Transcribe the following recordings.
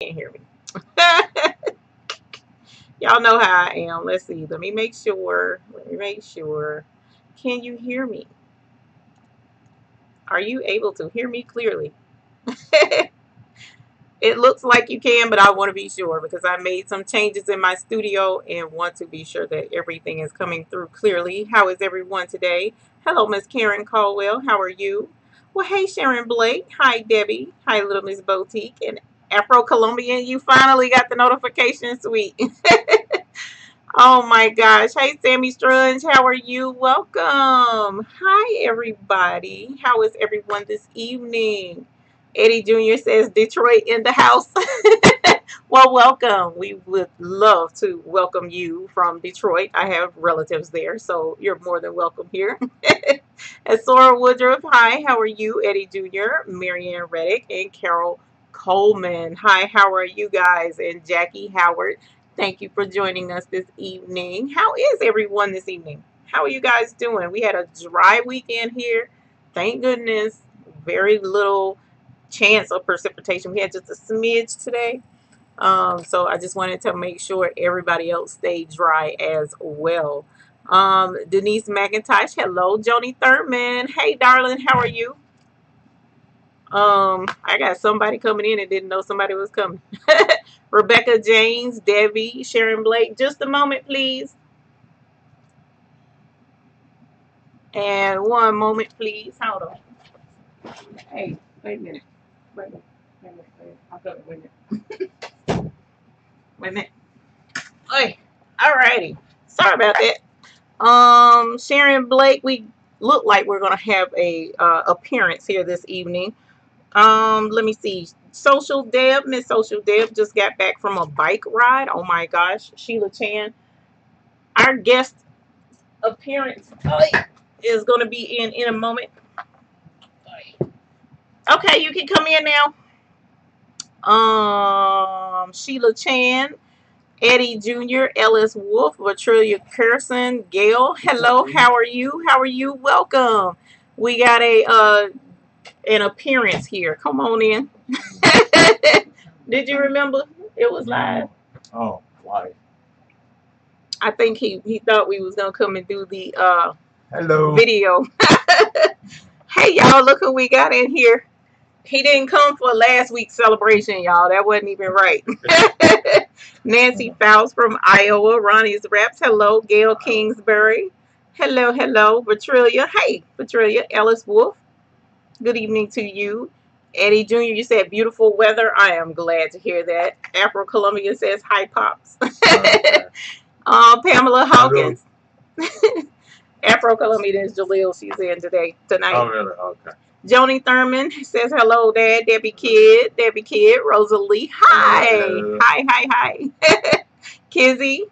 can't hear me. Y'all know how I am. Let's see. Let me make sure. Can you hear me? Are you able to hear me clearly? It looks like you can, but I want to be sure because I made some changes in my studio and want to be sure that everything is coming through clearly. How is everyone today? Hello, Miss Karen Caldwell. How are you? Well, hey, Sharon Blake. Hi, Debbie. Hi, Little Miss Boutique. And Afro-Colombian, you finally got the notification, sweet. Oh my gosh. Hey, Sammy Strunge. How are you? Welcome. Hi, everybody. How is everyone this evening? Eddie Jr. says Detroit in the house. Well, welcome. We would love to welcome you from Detroit. I have relatives there, so you're more than welcome here. And Sora Woodruff. Hi, how are you? Eddie Jr., Marianne Reddick, and Carol Coleman. Hi, how are you guys? And Jackie Howard. Thank you for joining us this evening. How is everyone this evening? How are you guys doing? We had a dry weekend here. Thank goodness. Very little chance of precipitation. We had just a smidge today. So I just wanted to make sure everybody else stayed dry as well. Denise McIntosh. Hello. Joni Thurman. Hey, darling. How are you? I got somebody coming in and didn't know somebody was coming. Rebecca James, Debbie, Sharon Blake. Just a moment, please. And one moment, please. Hold on. Hey, wait a minute. Wait a minute. I'm coming. Wait a minute. Wait a minute. Hey, alrighty. Sorry about that. Sharon Blake, we look like we're gonna have a appearance here this evening. Let me see. Social Deb, Miss Social Deb just got back from a bike ride. Oh my gosh. Sheila Chan. Our guest appearance is going to be in a moment. Okay, you can come in now. Sheila Chan, Eddie Jr., Ellis Wolf, Latrilia Pearson, Gail. Hello, how are you? How are you? Welcome. We got an appearance here. Come on in. Did you remember? It was live. Oh, live. I think he thought we was gonna come and do the Hello video. Hey y'all, look who we got in here. He didn't come for last week's celebration, y'all. That wasn't even right. Nancy Fowles from Iowa. Ronnie's Raps. Hello, Gail Kingsbury. Hello, hello, Patrilia. Hey, Patrilia. Ellis Wolf. Good evening to you. Eddie Jr., you said beautiful weather. I am glad to hear that. Afro Columbia says hi, Pops. Okay. Pamela Hawkins. Afro Colombian is Jaleel. She's in tonight. Oh, really? Okay. Joni Thurman says hello, Dad. Debbie Kidd. Rosalie. Hi. Hello. Hi. Kizzy.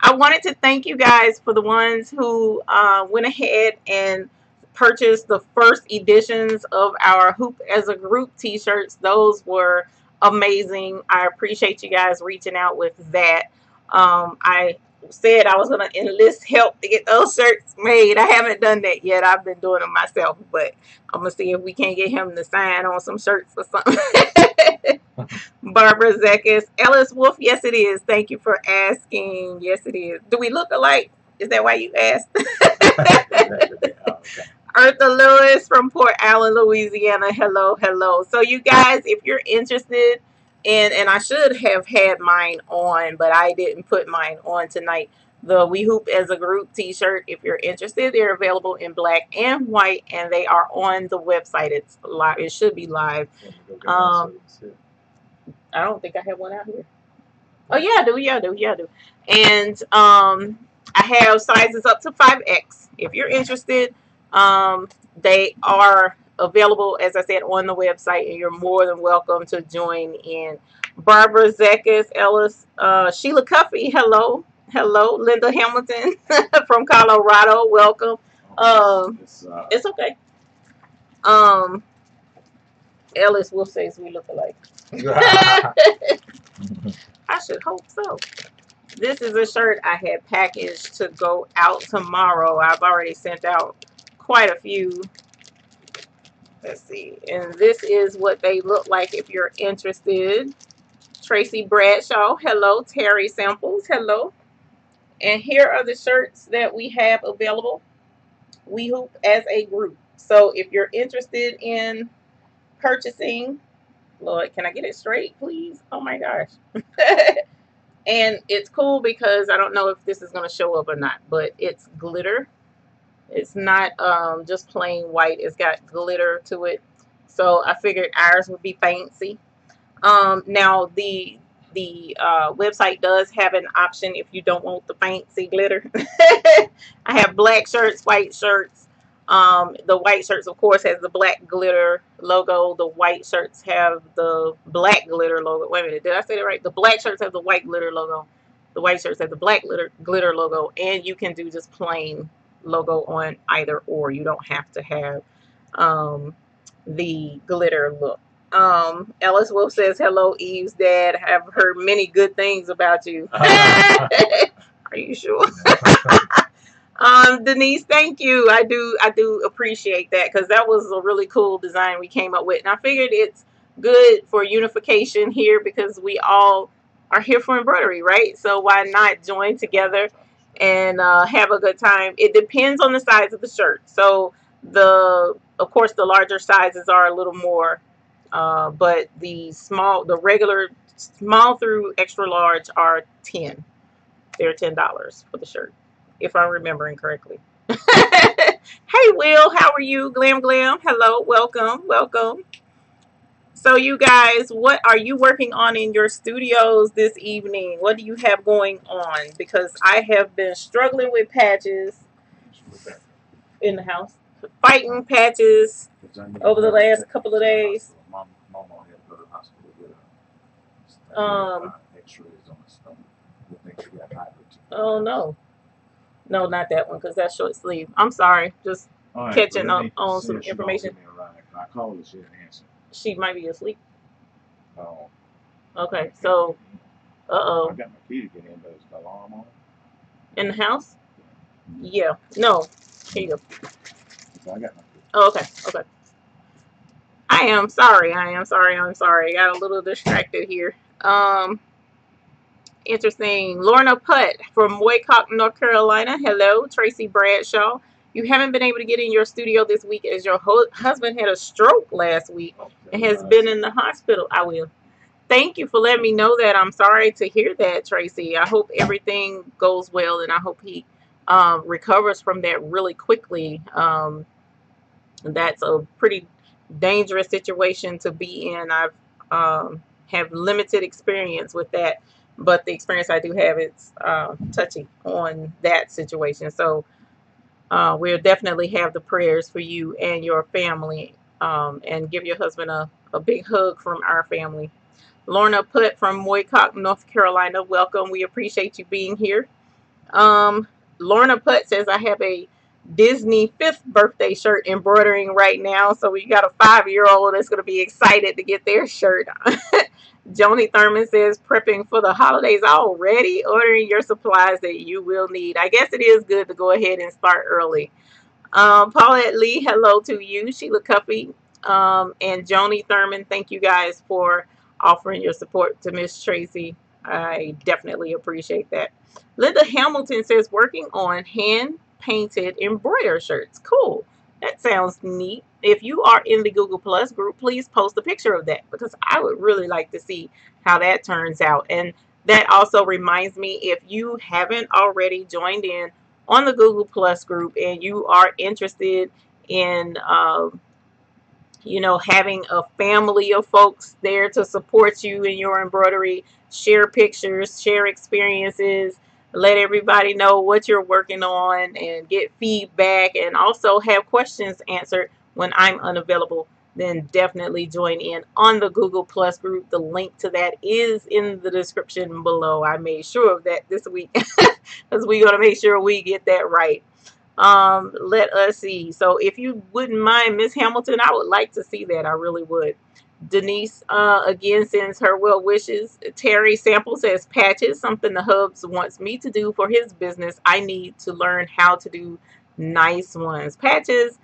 I wanted to thank you guys for the ones who went ahead and purchased the first editions of our Hoop as a Group t-shirts. Those were amazing. I appreciate you guys reaching out with that. I said I was going to enlist help to get those shirts made. I haven't done that yet. I've been doing them myself, but I'm going to see if we can't get him to sign on some shirts or something. Barbara Zekis. Ellis Wolf, yes it is. Thank you for asking. Yes it is. Do we look alike? Is that why you asked? Eartha Lewis from Port Allen, Louisiana. Hello. So you guys, if you're interested in, and I should have had mine on, but I didn't put mine on tonight, the We Hoop as a Group t-shirt. If you're interested, they're available in black and white, and they are on the website. It's live. It should be live. I don't think I have one out here. Oh yeah, I do. Yeah, I do. And I have sizes up to 5X. If you're interested, they are available, as I said, on the website, and you're more than welcome to join in. Barbara Zekis, Ellis, Sheila Cuffey, hello. Linda Hamilton from Colorado, welcome. It's okay. Ellis Wolf says we look alike. I should hope so. This is a shirt I had packaged to go out tomorrow. I've already sent out quite a few. Let's see. And this is what they look like if you're interested. Tracy Bradshaw, hello. Terry Samples, hello. And here are the shirts that we have available. We hoop as a group. So if you're interested in purchasing, Lord, can I get it straight, please? Oh my gosh. And it's cool because I don't know if this is going to show up or not, but it's glitter. It's not just plain white. It's got glitter to it. So I figured ours would be fancy. Now the website does have an option if you don't want the fancy glitter. I have black shirts, white shirts. The white shirts, of course, has the black glitter logo. The white shirts have the black glitter logo. Wait a minute, did I say that right? The black shirts have the white glitter logo. The white shirts have the black glitter logo, and you can do just plain logo on either or. You don't have to have the glitter look. Ellis Wolf says, hello, Eve's dad. I've heard many good things about you. Are you sure? Denise, thank you. I do appreciate that, because that was a really cool design we came up with. And I figured it's good for unification here, because we all are here for embroidery, right? So why not join together and have a good time? It depends on the size of the shirt. So of course, the larger sizes are a little more, but the regular small through extra large are 10. They're $10 for the shirt, if I'm remembering correctly. Hey, Will, how are you? Glam Glam, hello, welcome. So you guys, what are you working on in your studios this evening? What do you have going on? Because I have been struggling with patches in the house, fighting patches over the last couple of days. Oh no, not that one, because that's short sleeve. I'm sorry, just catching up on some information. I called her, she didn't answer. She might be asleep. Oh. Okay, so, I got my key to get in, but is the alarm on? In the house? Yeah. No. Here you go. So I got my key. Oh, okay. I am sorry. I got a little distracted here. Interesting. Lorna Putt from Waycock, North Carolina. Hello. Tracy Bradshaw. You haven't been able to get in your studio this week as your husband had a stroke last week and has been in the hospital. I will. Thank you for letting me know that. I'm sorry to hear that, Tracy. I hope everything goes well, and I hope he recovers from that really quickly. That's a pretty dangerous situation to be in. I've have limited experience with that, but the experience I do have, it's touchy on that situation. So we'll definitely have the prayers for you and your family, and give your husband a big hug from our family. Lorna Putt from Waycock, North Carolina, welcome. We appreciate you being here. Lorna Putt says, I have a Disney 5th birthday shirt embroidering right now. So we got a 5-year-old that's going to be excited to get their shirt. Joni Thurman says, prepping for the holidays already, ordering your supplies that you will need. I guess it is good to go ahead and start early. Paulette Lee, hello to you. Sheila Cuffey and Joni Thurman, thank you guys for offering your support to Miss Tracy. I definitely appreciate that. Linda Hamilton says, working on hand-painted embroider shirts. Cool. That sounds neat. If you are in the Google Plus group, please post a picture of that, because I would really like to see how that turns out. And that also reminds me, if you haven't already joined in on the Google Plus group and you are interested in having a family of folks there to support you in your embroidery, share pictures, share experiences, let everybody know what you're working on and get feedback, and also have questions answered when I'm unavailable, then definitely join in on the Google Plus group. The link to that is in the description below. I made sure of that this week because we're going to make sure we get that right. Let us see. So if you wouldn't mind, Miss Hamilton, I would like to see that. I really would. Denise again sends her well wishes. Terry Sample says, patches, something the Hubs wants me to do for his business. I need to learn how to do nice ones. Patches,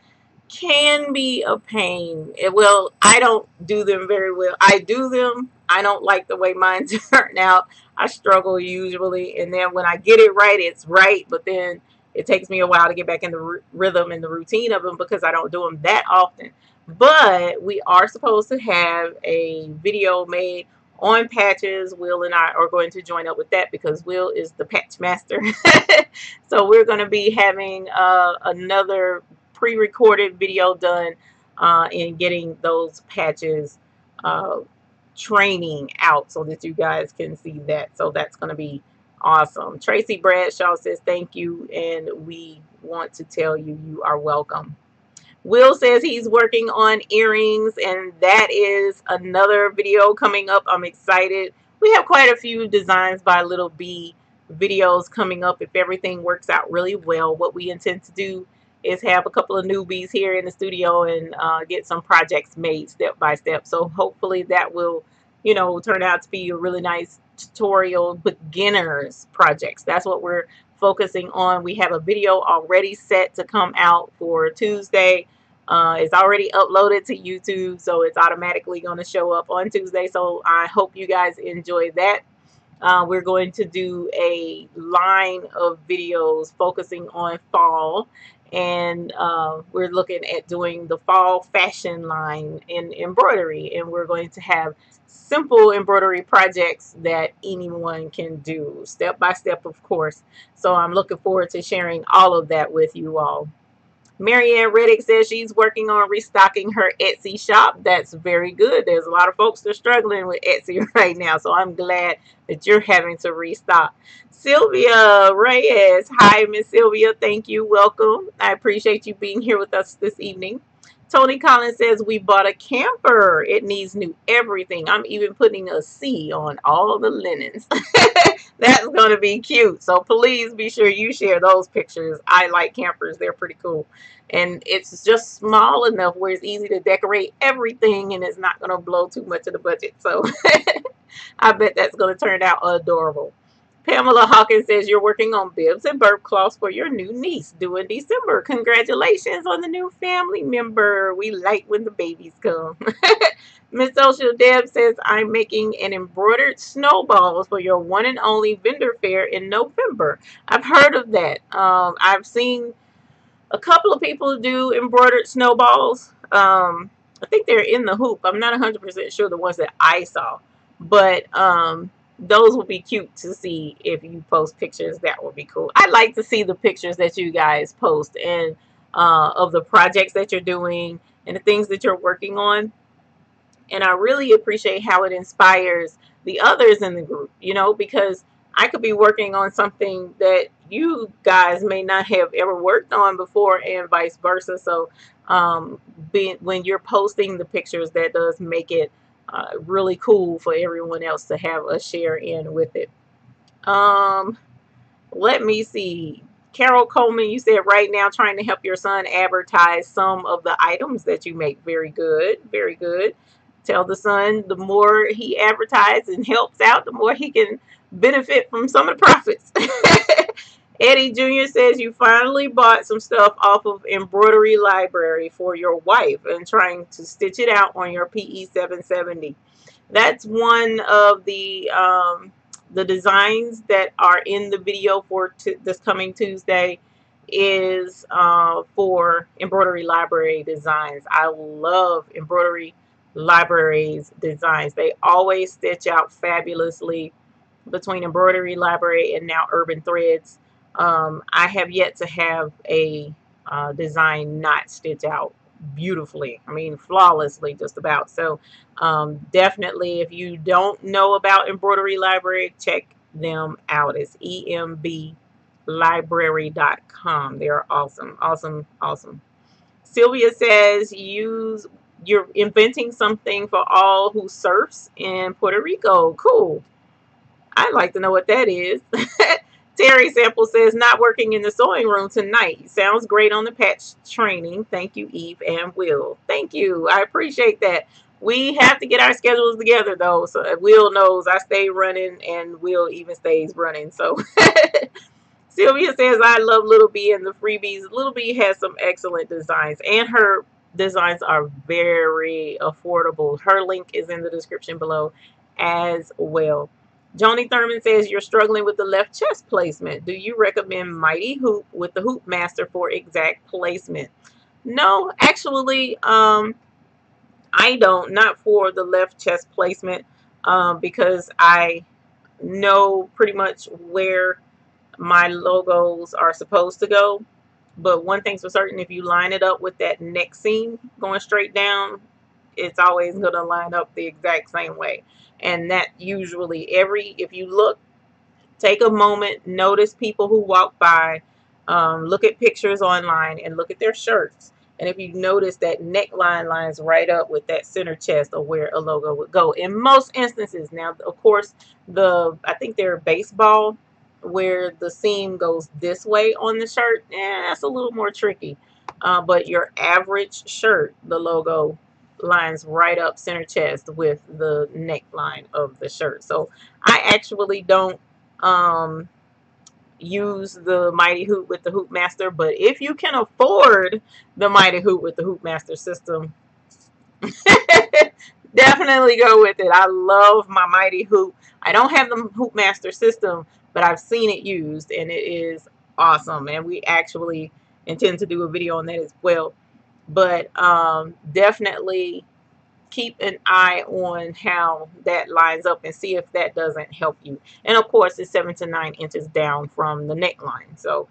can be a pain. Well, I don't do them very well. I do them. I don't like the way mine turn out. I struggle usually, and then when I get it right, it's right. But then it takes me a while to get back in the rhythm and the routine of them because I don't do them that often. But we are supposed to have a video made on patches. Will and I are going to join up with that because Will is the patch master. So we're going to be having another pre-recorded video done in getting those patches uh, training out so that you guys can see that. So that's going to be awesome. Tracy Bradshaw says thank you, and we want to tell you you are welcome. Will says he's working on earrings, and that is another video coming up. I'm excited. We have quite a few designs by Little B videos coming up if everything works out really well. What we intend to do is have a couple of newbies here in the studio and get some projects made step by step. So hopefully that will, you know, turn out to be a really nice tutorial beginners projects. That's what we're focusing on. We have a video already set to come out for Tuesday. It's already uploaded to YouTube, so it's automatically going to show up on Tuesday. So I hope you guys enjoy that. We're going to do a line of videos focusing on fall, and we're looking at doing the fall fashion line in embroidery, and we're going to have simple embroidery projects that anyone can do step by step, of course. So I'm looking forward to sharing all of that with you all. Marianne Reddick says she's working on restocking her Etsy shop. That's very good. There's a lot of folks that are struggling with Etsy right now, so I'm glad that you're having to restock. Sylvia Reyes. Hi, Miss Sylvia. Thank you. Welcome. I appreciate you being here with us this evening. Tony Collins says we bought a camper. It needs new everything. I'm even putting a C on all the linens. That's going to be cute. So please be sure you share those pictures. I like campers. They're pretty cool. And it's just small enough where it's easy to decorate everything and it's not going to blow too much of the budget. So I bet that's going to turn out adorable. Pamela Hawkins says you're working on bibs and burp cloths for your new niece due in December. Congratulations on the new family member. We like when the babies come. Miss Social Deb says I'm making an embroidered snowballs for your one and only vendor fair in November. I've heard of that. I've seen a couple of people do embroidered snowballs. I think they're in the hoop. I'm not 100% sure the ones that I saw, but those will be cute to see if you post pictures. That would be cool. I'd like to see the pictures that you guys post and of the projects that you're doing and the things that you're working on. And I really appreciate how it inspires the others in the group, you know, because I could be working on something that you guys may not have ever worked on before and vice versa. So when you're posting the pictures, that does make it really cool for everyone else to have a share in with it. Let me see. Carol Coleman, you said right now trying to help your son advertise some of the items that you make. Very good. Very good. Tell the son the more he advertises and helps out, the more he can benefit from some of the profits. Eddie Jr. says you finally bought some stuff off of Embroidery Library for your wife and trying to stitch it out on your PE 770. That's one of the designs that are in the video for this coming Tuesday is for Embroidery Library designs. I love Embroidery Library's designs. They always stitch out fabulously between Embroidery Library and now Urban Threads. I have yet to have a design not stitch out beautifully. I mean, flawlessly just about. So definitely, if you don't know about Embroidery Library, check them out. It's emblibrary.com. They're awesome, awesome, awesome. Sylvia says you're inventing something for all who surfs in Puerto Rico. Cool. I'd like to know what that is. Terry Sample says, not working in the sewing room tonight. Sounds great on the patch training. Thank you, Eve and Will. Thank you. I appreciate that. We have to get our schedules together, though. So Will knows I stay running and Will even stays running. So Sylvia says, I love Little B and the freebies. Little B has some excellent designs, and her designs are very affordable. Her link is in the description below as well. Joni Thurman says, you're struggling with the left chest placement. Do you recommend Mighty Hoop with the Hoop Master for exact placement? No, actually, I don't. Not for the left chest placement, because I know pretty much where my logos are supposed to go. But one thing's for certain, if you line it up with that neck seam going straight down, it's always going to line up the exact same way. And that usually if you look, take a moment, notice people who walk by, look at pictures online and look at their shirts. And if you notice that neckline lines right up with that center chest or where a logo would go. In most instances, now, of course, I think they're baseball, where the seam goes this way on the shirt, that's a little more tricky. But your average shirt, the logo lines right up center chest with the neckline of the shirt. So I actually don't use the Mighty Hoop with the Hoop Master, but if you can afford the Mighty Hoop with the Hoop Master system, definitely go with it. I love my Mighty Hoop. I don't have the Hoop Master system, but I've seen it used and it is awesome, and we actually intend to do a video on that as well. But definitely keep an eye on how that lines up and see if that doesn't help you. And of course, it's 7 to 9 inches down from the neckline. So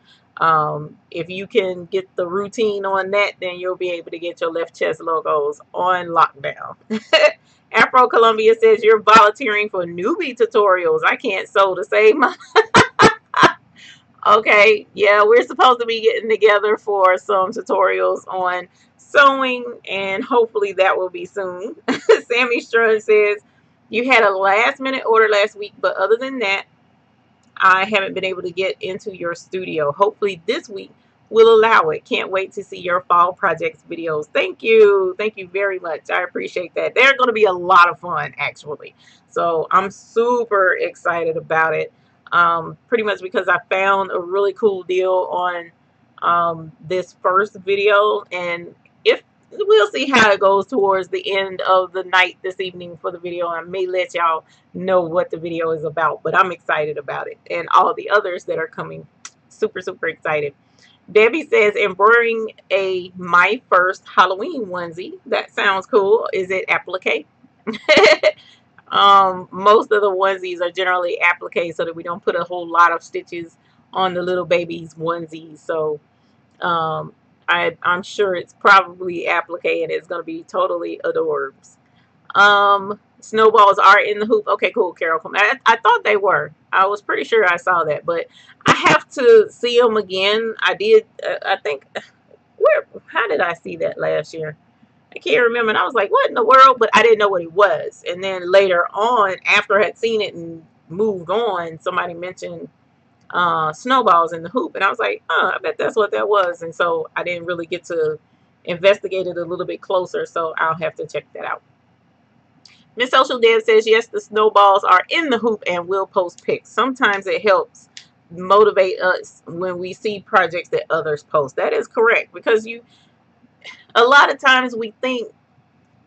if you can get the routine on that, then you'll be able to get your left chest logos on lockdown. Afro Columbia says, you're volunteering for newbie tutorials. I can't sew to save my okay, yeah, we're supposed to be getting together for some tutorials on sewing, and hopefully that will be soon. Sammy Strun says, you had a last minute order last week, but other than that, I haven't been able to get into your studio. Hopefully this week will allow it. Can't wait to see your fall projects videos. Thank you. Thank you very much. I appreciate that. They're going to be a lot of fun, actually. So I'm super excited about it. Pretty much because I found a really cool deal on this first video, and if we'll see how it goes towards the end of the night this evening for the video. I may let y'all know what the video is about, but I'm excited about it, and all the others that are coming. Super excited. Debbie says, embroidering my first Halloween onesie. That sounds cool. Is it applique? Most of the onesies are generally applique so that we don't put a whole lot of stitches on the little baby's onesies. So I'm sure it's probably applique, and it's going to be totally adorbs. Snowballs are in the hoop. Okay, cool, Carol. I thought they were. I was pretty sure I saw that, but I have to see them again. I did. I think. How did I see that last year? I can't remember. And I was like, what in the world? But I didn't know what it was. And then later on, after I had seen it and moved on, somebody mentioned snowballs in the hoop, and I was like, oh, I bet that's what that was. And so I didn't really get to investigate it a little bit closer, so I'll have to check that out. Miss Social Dev says, yes, the snowballs are in the hoop and will post pics. Sometimes it helps motivate us when we see projects that others post. That is correct, because a lot of times we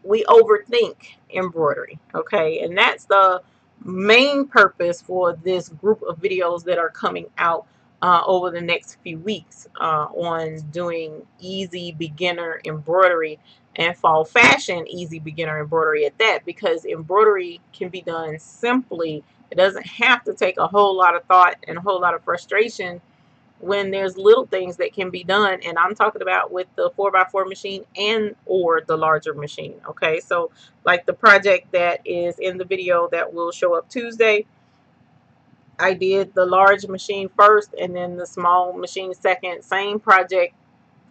overthink embroidery, okay? And that's the main purpose for this group of videos that are coming out over the next few weeks on doing easy beginner embroidery and fall fashion easy beginner embroidery at that, because embroidery can be done simply. It doesn't have to take a whole lot of thought and a whole lot of frustration when there's little things that can be done. And I'm talking about with the 4x4 machine and or the larger machine. Okay, so like the project that is in the video that will show up Tuesday, I did the large machine first and then the small machine second. Same project,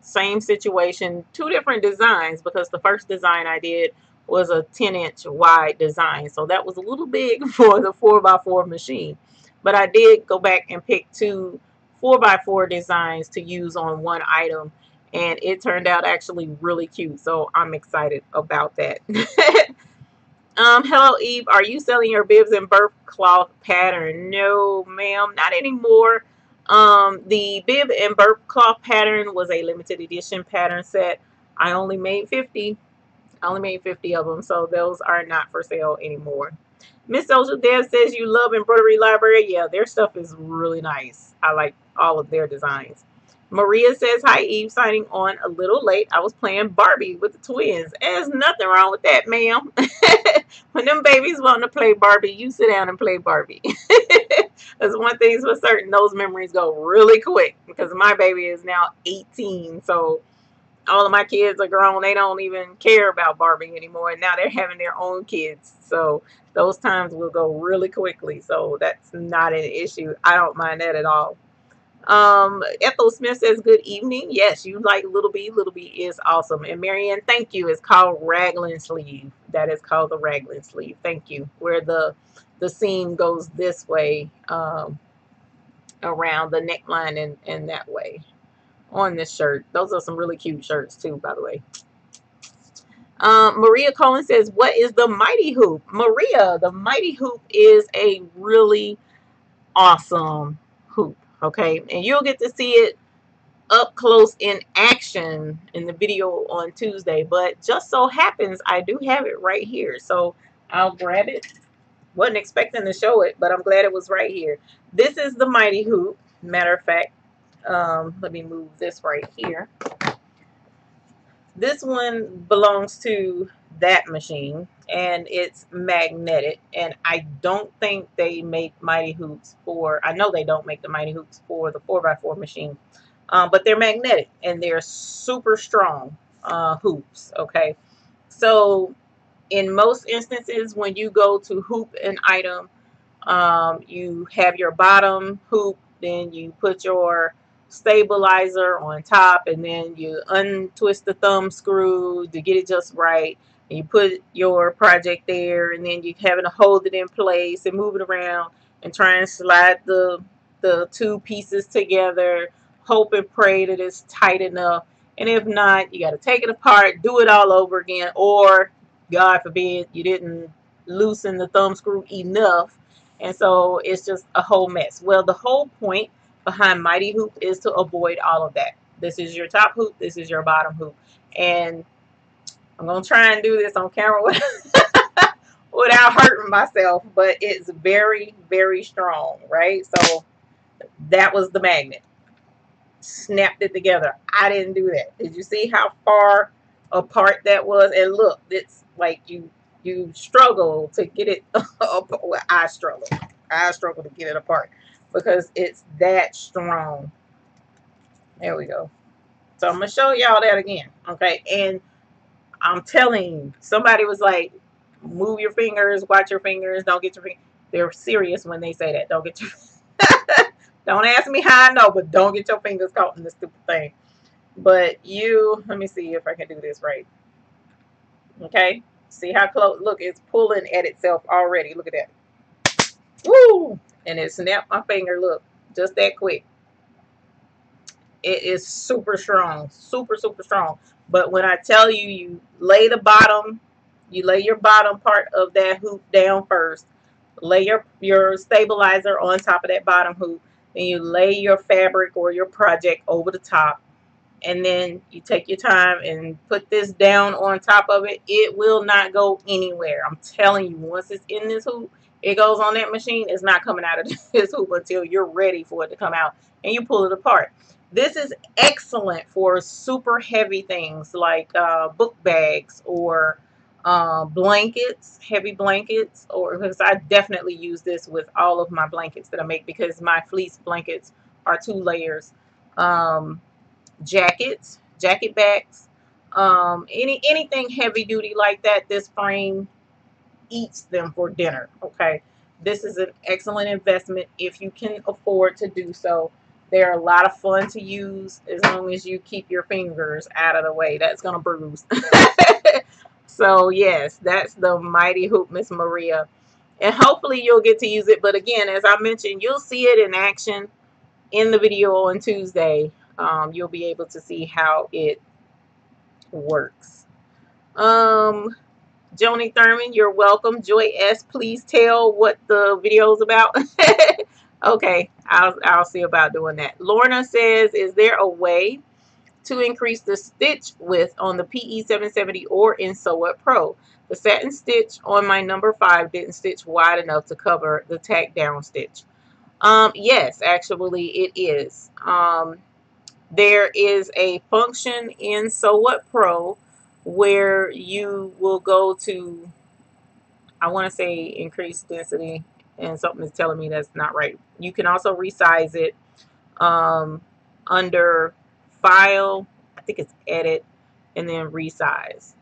same situation, two different designs, because the first design I did was a 10-inch wide design, so that was a little big for the 4x4 machine. But I did go back and pick two 4x4 designs to use on one item, and it turned out actually really cute, so I'm excited about that. Hello Eve, are you selling your bibs and birth cloth pattern? No ma'am, not anymore. The bib and burp cloth pattern was a limited edition pattern set. I only made 50. I only made 50 of them, so those are not for sale anymore. Miss Social Dev says you love Embroidery Library. Yeah, their stuff is really nice. I like all of their designs. Maria says, hi Eve, signing on a little late. I was playing Barbie with the twins. There's nothing wrong with that, ma'am. When them babies want to play Barbie, you sit down and play Barbie. That's one thing's for certain. Those memories go really quick because my baby is now 18. So all of my kids are grown. They don't even care about Barbie anymore. And now they're having their own kids. So those times will go really quickly. So that's not an issue. I don't mind that at all. Ethel Smith says, good evening. Yes, you like Little B. Little B is awesome. And Marianne, thank you. It's called raglan sleeve. That is called the raglan sleeve. Thank you. Where the seam goes this way around the neckline and that way on this shirt. Those are some really cute shirts too, by the way. Maria Collins says, what is the Mighty Hoop? Maria, the Mighty Hoop is a really awesome hoop. Okay, and you'll get to see it up close in action in the video on Tuesday, but just so happens I do have it right here, so I'll grab it. Wasn't expecting to show it, but I'm glad it was right here. This is the Mighty Hoop. Matter of fact, let me move this right here. This one belongs to that machine, and it's magnetic, and I don't think they make Mighty Hoops for, I know they don't make the Mighty Hoops for the 4x4 machine, but they're magnetic, and they're super strong hoops, okay? So in most instances, when you go to hoop an item, you have your bottom hoop, then you put your stabilizer on top, and then you untwist the thumb screw to get it just right, and you put your project there, and then you having to hold it in place and move it around and try and slide the two pieces together, hope and pray that it's tight enough, and if not, you got to take it apart, do it all over again, or God forbid you didn't loosen the thumb screw enough, and so it's just a whole mess. Well, the whole point behind Mighty Hoop is to avoid all of that. This is your top hoop, this is your bottom hoop, and I'm gonna try and do this on camera without hurting myself, but it's very, very strong, right? So that was the magnet, snapped it together. I didn't do that. Did you see how far apart that was? And look, it's like you struggle to get it up. Well, I struggle to get it apart because it's that strong. There we go. So I'm gonna show y'all that again, okay? And I'm telling you, somebody was like, move your fingers, watch your fingers, don't get your fingers. They're serious when they say that. Don't get your don't ask me how I know, but don't get your fingers caught in this stupid thing. But let me see if I can do this right. Okay, see how close, look, it's pulling at itself already. Look at that. Woo! And it snapped my finger, look, just that quick. It is super strong, super, super strong. But when I tell you, you lay your bottom part of that hoop down first, lay your stabilizer on top of that bottom hoop, then you lay your fabric or your project over the top, and then you take your time and put this down on top of it. It will not go anywhere. I'm telling you, once it's in this hoop, it goes on that machine. It's not coming out of this hoop until you're ready for it to come out and you pull it apart. This is excellent for super heavy things like book bags or blankets, heavy blankets, or because I definitely use this with all of my blankets that I make because my fleece blankets are 2 layers. Jackets, jacket backs, anything heavy duty like that. This frame eats them for dinner. Okay, this is an excellent investment if you can afford to do so. They're a lot of fun to use as long as you keep your fingers out of the way. That's gonna bruise. So yes, that's the Mighty Hoop, Miss Maria, and hopefully you'll get to use it. But again, as I mentioned, you'll see it in action in the video on Tuesday. You'll be able to see how it works. Joni Thurman, you're welcome. Joy S, please tell what the video is about. Okay, I'll see about doing that. Lorna says, is there a way to increase the stitch width on the PE 770 or in Sew It Pro? The satin stitch on my number 5 didn't stitch wide enough to cover the tack down stitch. Yes, actually it is. There is a function in Sew It Pro where you will go to, I want to say increase density, and something is telling me that's not right. You can also resize it under File, I think it's Edit, and then Resize.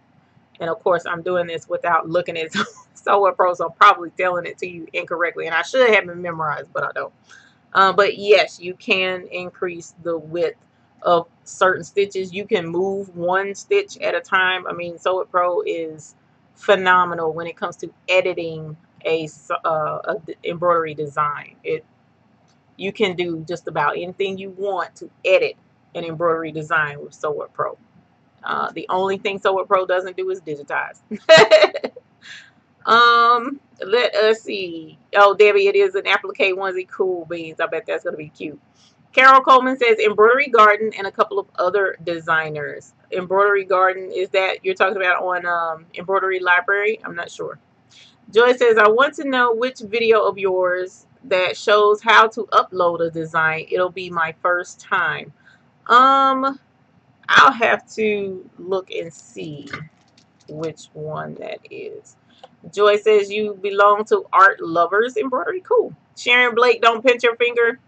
And of course, I'm doing this without looking at Sew It Pro, so I'm probably telling it to you incorrectly, and I should have it memorized, but I don't. But yes, you can increase the width of certain stitches. You can move one stitch at a time. I mean, Sew It Pro is phenomenal when it comes to editing a embroidery design. You can do just about anything you want to edit an embroidery design with Sew It Pro. The only thing Sew It Pro doesn't do is digitize. Let us see. Oh, Debbie, it is an applique onesie. Cool beans. I bet that's gonna be cute. Carol Coleman says Embroidery Garden and a couple of other designers. Embroidery Garden, is that you're talking about on Embroidery Library? I'm not sure. Joy says, I want to know which video of yours that shows how to upload a design. It'll be my first time. I'll have to look and see which one that is. Joy says you belong to Art Lovers Embroidery. Cool. Sharon Blake, don't pinch your finger.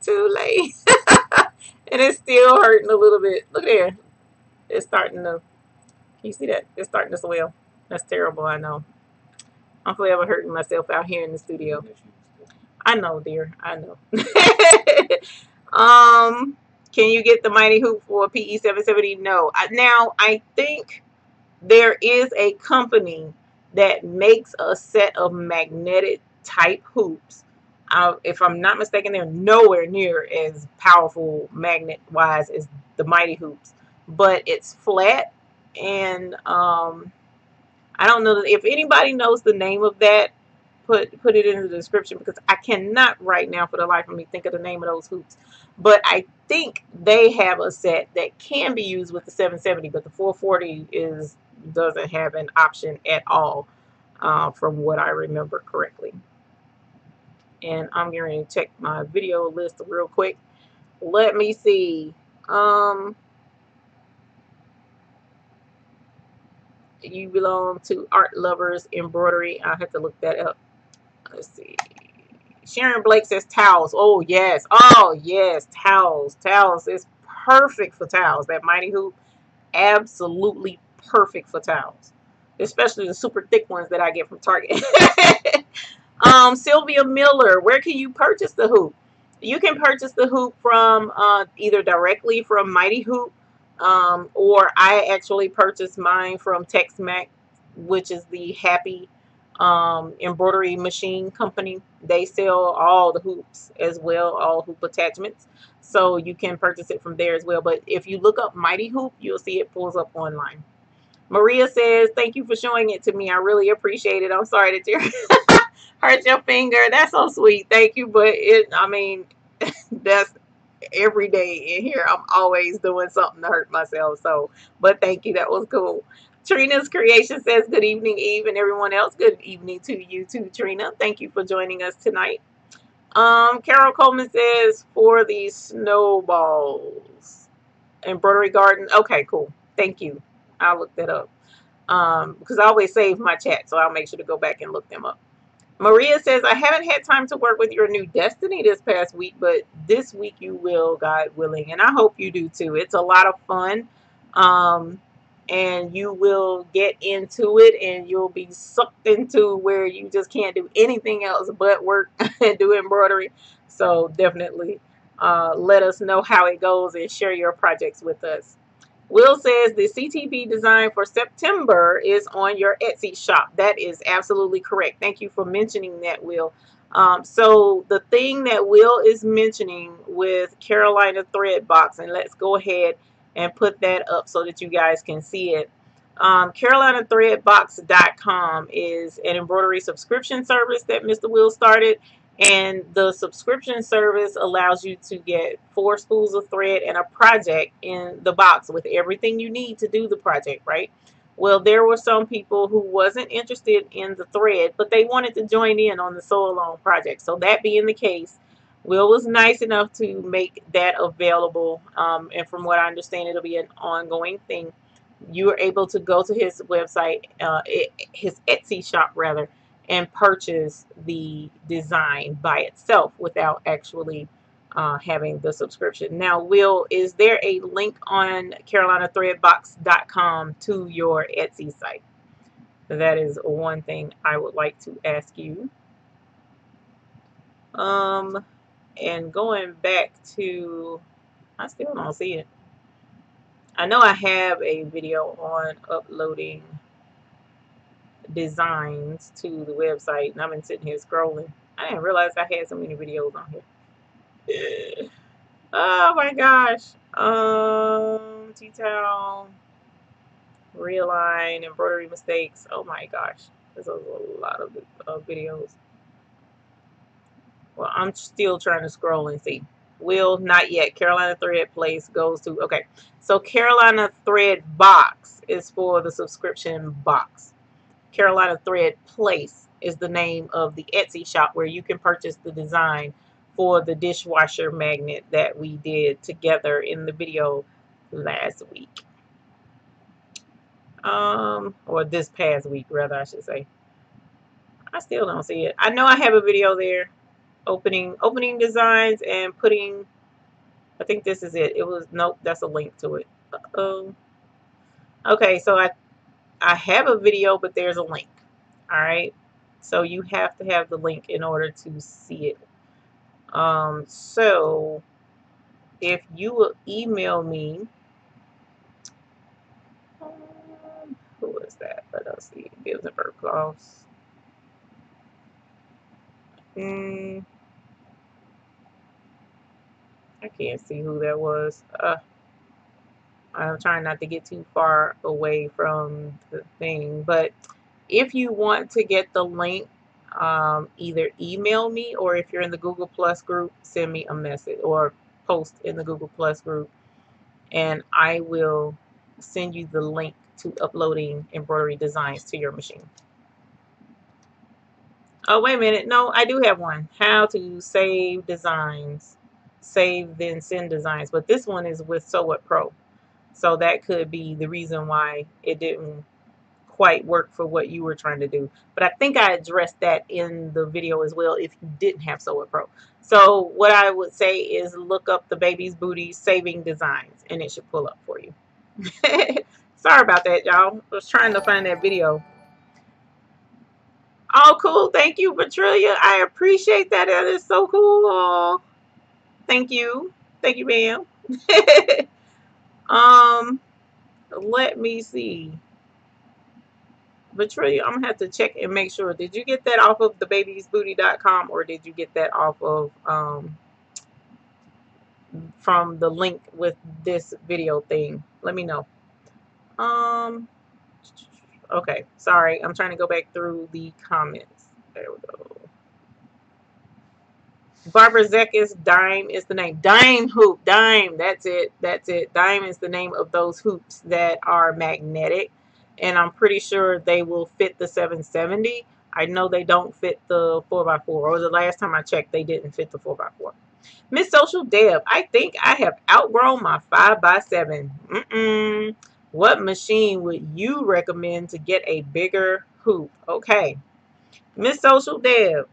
Too late. And it's still hurting a little bit. Look there. It's starting to, can you see that? It's starting to swell. That's terrible, I know. I'm forever hurting myself out here in the studio. I know, dear. I know. Can you get the Mighty Hoop for PE 770? No. Now, I think there is a company that makes a set of magnetic type hoops. If I'm not mistaken, they're nowhere near as powerful magnet wise as the Mighty Hoops, but it's flat, and I don't know if anybody knows the name of that. Put it in the description, because I cannot right now for the life of me think of the name of those hoops. But I think they have a set that can be used with the 770, but the 440 doesn't have an option at all, from what I remember correctly. And I'm going to check my video list real quick. Let me see. You belong to Art Lovers Embroidery. I have to look that up. Let's see. Sharon Blake says towels. Oh yes. Oh yes. Towels. Towels is perfect for towels. That Mighty Hoop, absolutely perfect for towels. Especially the super thick ones that I get from Target. Sylvia Miller, where can you purchase the hoop? You can purchase the hoop from either directly from Mighty Hoop, or I actually purchased mine from Tex-Mex, which is the Happy embroidery machine company. They sell all the hoops as well, all hoop attachments. So you can purchase it from there as well. But if you look up Mighty Hoop, you'll see it pulls up online. Maria says, thank you for showing it to me. I really appreciate it. I'm sorry that you hurt your finger. That's so sweet. Thank you. But I mean, that's every day in here. I'm always doing something to hurt myself. So, but thank you. That was cool. Trina's Creation says, good evening, Eve, and everyone else. Good evening to you too, Trina. Thank you for joining us tonight. Carol Coleman says, for the snowballs. Embroidery Garden. Okay, cool. Thank you. I'll look that up. Because I always save my chat, so I'll make sure to go back and look them up. Maria says, I haven't had time to work with your new Destiny this past week, but this week you will, God willing. And I hope you do too. It's a lot of fun. And you will get into it, and you'll be sucked into where you just can't do anything else but work and do embroidery. So definitely let us know how it goes and share your projects with us. Will says the CTB design for September is on your Etsy shop. That is absolutely correct. Thank you for mentioning that, Will. So the thing that Will is mentioning with Carolina Thread Box, and let's go ahead and put that up so that you guys can see it. CarolinaThreadBox.com is an embroidery subscription service that Mr. Will started. And the subscription service allows you to get 4 spools of thread and a project in the box with everything you need to do the project, right? Well, there were some people who wasn't interested in the thread, but they wanted to join in on the sew along project. So that being the case, Will was nice enough to make that available. And from what I understand, it'll be an ongoing thing. You are able to go to his website, his Etsy shop rather, and purchase the design by itself without actually having the subscription. Now, Will, is there a link on CarolinaThreadBox.com to your Etsy site? That is one thing I would like to ask you. And going back to, I still don't see it. I know I have a video on uploading designs to the website, and I've been sitting here scrolling. I didn't realize I had so many videos on here. Oh my gosh. Tea-towel, realign, embroidery mistakes. Oh my gosh. There's a lot of videos. Well, I'm still trying to scroll and see. Will, not yet. Carolina Thread Place goes to, okay. So Carolina Thread Box is for the subscription box. Carolina Thread Place is the name of the Etsy shop where you can purchase the design for the dishwasher magnet that we did together in the video last week. Or this past week, rather, I should say. I still don't see it. I know I have a video there opening designs and putting, I think this is it. It was, nope, that's a link to it. Okay, so I have a video, but there's a link. All right, so you have to have the link in order to see it. So if you will email me, who is that? Let us see. Gilsenberg Klaus. I can't see who that was. I'm trying not to get too far away from the thing, but if you want to get the link, either email me, or if you're in the Google Plus group, send me a message or post in the Google Plus group, and I will send you the link to uploading embroidery designs to your machine. Oh, wait a minute. No, I do have one. How to save designs. Save, then send designs. But this one is with Sew It Pro. So that could be the reason why it didn't quite work for what you were trying to do. But I think I addressed that in the video as well if you didn't have Sew It Pro. So what I would say is look up the Baby's Booty Saving Designs, and it should pull up for you. Sorry about that, y'all. I was trying to find that video. Oh, cool. Thank you, Patricia. I appreciate that. That is so cool. Thank you. Thank you, ma'am. Let me see. Patricia, I'm gonna have to check and make sure. Did you get that off of thebabiesbooty.com, or did you get that off of from the link with this video thing? Let me know. Okay, sorry. I'm trying to go back through the comments. There we go. Barbara Zekis, Dime is the name. Dime hoop, Dime. That's it. That's it. Dime is the name of those hoops that are magnetic, and I'm pretty sure they will fit the 770. I know they don't fit the 4x4. Or the last time I checked, they didn't fit the 4x4. Miss Social Deb, I think I have outgrown my 5x7. What machine would you recommend to get a bigger hoop? Okay, Miss Social Deb.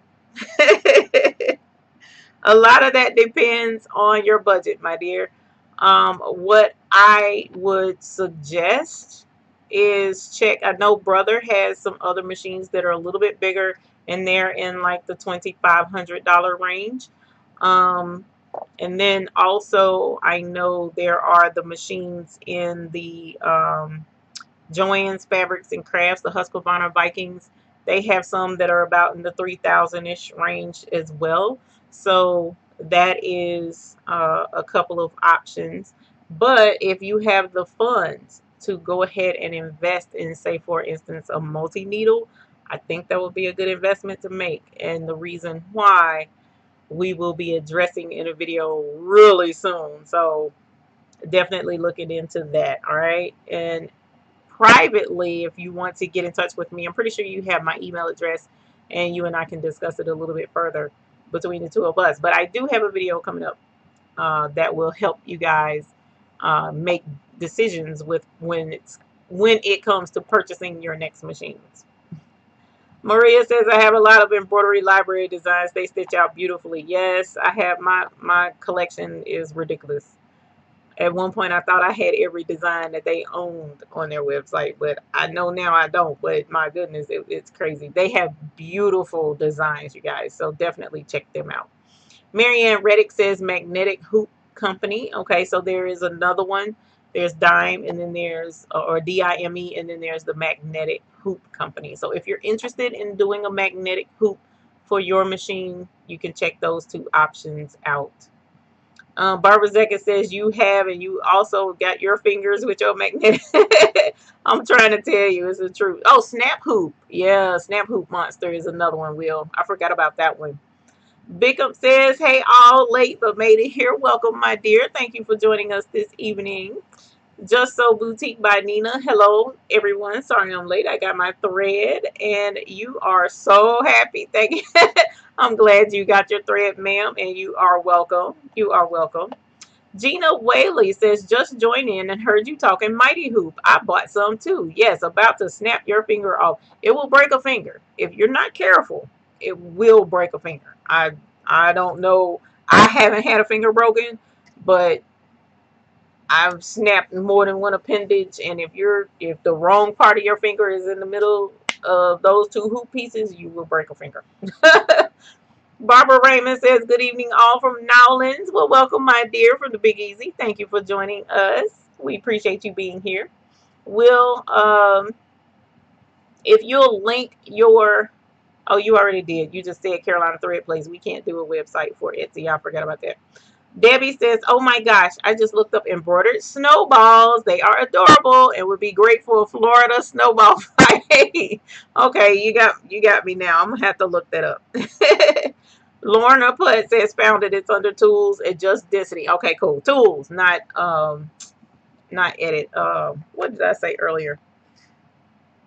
A lot of that depends on your budget, my dear. What I would suggest is check. I know Brother has some other machines that are a little bit bigger, and they're in like the $2,500 range. And then also I know there are the machines in the Joann's Fabrics and Crafts, the Husqvarna Vikings. They have some that are about in the 3,000-ish range as well. So that is a couple of options. But if you have the funds to go ahead and invest in, say, for instance, a multi-needle, I think that would be a good investment to make. And the reason why we will be addressing in a video really soon. So definitely looking into that. All right. And privately, if you want to get in touch with me, I'm pretty sure you have my email address and you and I can discuss it a little bit further between the two of us. But I do have a video coming up that will help you guys make decisions with when it comes to purchasing your next machines. Maria says, I have a lot of embroidery library designs. They stitch out beautifully. Yes, I have my collection is ridiculous. At one point, I thought I had every design that they owned on their website, but I know now I don't. But my goodness, it's crazy. They have beautiful designs, you guys. So definitely check them out. Marianne Reddick says Magnetic Hoop Company. Okay, so there is another one. There's Dime, and then there's, or DIME, and then there's the Magnetic Hoop Company. So if you're interested in doing a magnetic hoop for your machine, you can check those two options out. Barbara Zeka says you have, and you also got your fingers with your magnetic. I'm trying to tell you, it's the truth. Oh, Snap Hoop. Yeah, Snap Hoop Monster is another one, Will. I forgot about that one. Bickham says, hey, all late but made it here. Welcome, my dear. Thank you for joining us this evening. Just So Boutique by Nina. Hello, everyone. Sorry I'm late. I got my thread, and you are so happy. Thank you. I'm glad you got your thread, ma'am, and you are welcome. You are welcome. Gina Whaley says, just joined in and heard you talking Mighty Hoop. I bought some too. Yes, about to snap your finger off. It will break a finger. If you're not careful, it will break a finger. I don't know. I haven't had a finger broken, but I've snapped more than one appendage, and if the wrong part of your finger is in the middle of those two hoop pieces, you will break a finger. Barbara Raymond says, good evening all from Nowlands. Well, welcome, my dear, from the Big Easy. Thank you for joining us. We appreciate you being here. Will, if you'll link your, oh, you already did. You just said Carolina Thread Plays. We can't do a website for Etsy. I forgot about that. Debbie says, oh my gosh, I just looked up embroidered snowballs. They are adorable and would be great for a Florida snowball Friday. Okay, you got me now. I'm gonna have to look that up. Lorna Putt says, found it. It's under tools and just Destiny. Okay, cool. Tools, not edit. What did I say earlier?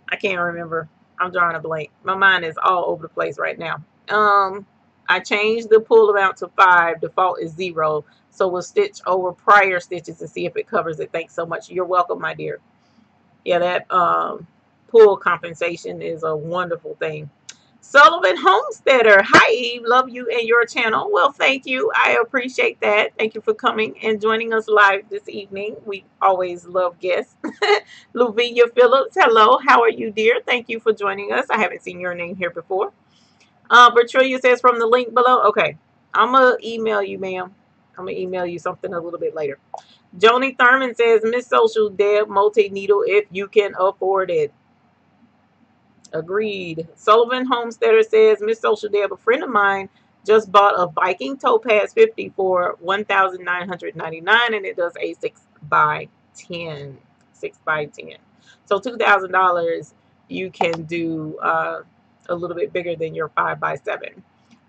I can't remember. I'm drawing a blank. My mind is all over the place right now. I changed the pull amount to 5. Default is 0. So we'll stitch over prior stitches to see if it covers it. Thanks so much. You're welcome, my dear. Yeah, that pull compensation is a wonderful thing. Sullivan Homesteader. Hi, Eve. Love you and your channel. Well, thank you. I appreciate that. Thank you for coming and joining us live this evening. We always love guests. Luvinia Phillips. Hello. How are you, dear? Thank you for joining us. I haven't seen your name here before. Bertrulia says from the link below. Okay. I'm going to email you, ma'am. I'm going to email you something a little bit later. Joni Thurman says, Miss Social Deb, multi-needle if you can afford it. Agreed. Sullivan Homesteader says, Miss Social Deb, a friend of mine just bought a Viking Topaz 50 for $1,999, and it does a 6x10. 6x10. So $2,000, you can do a little bit bigger than your 5x7.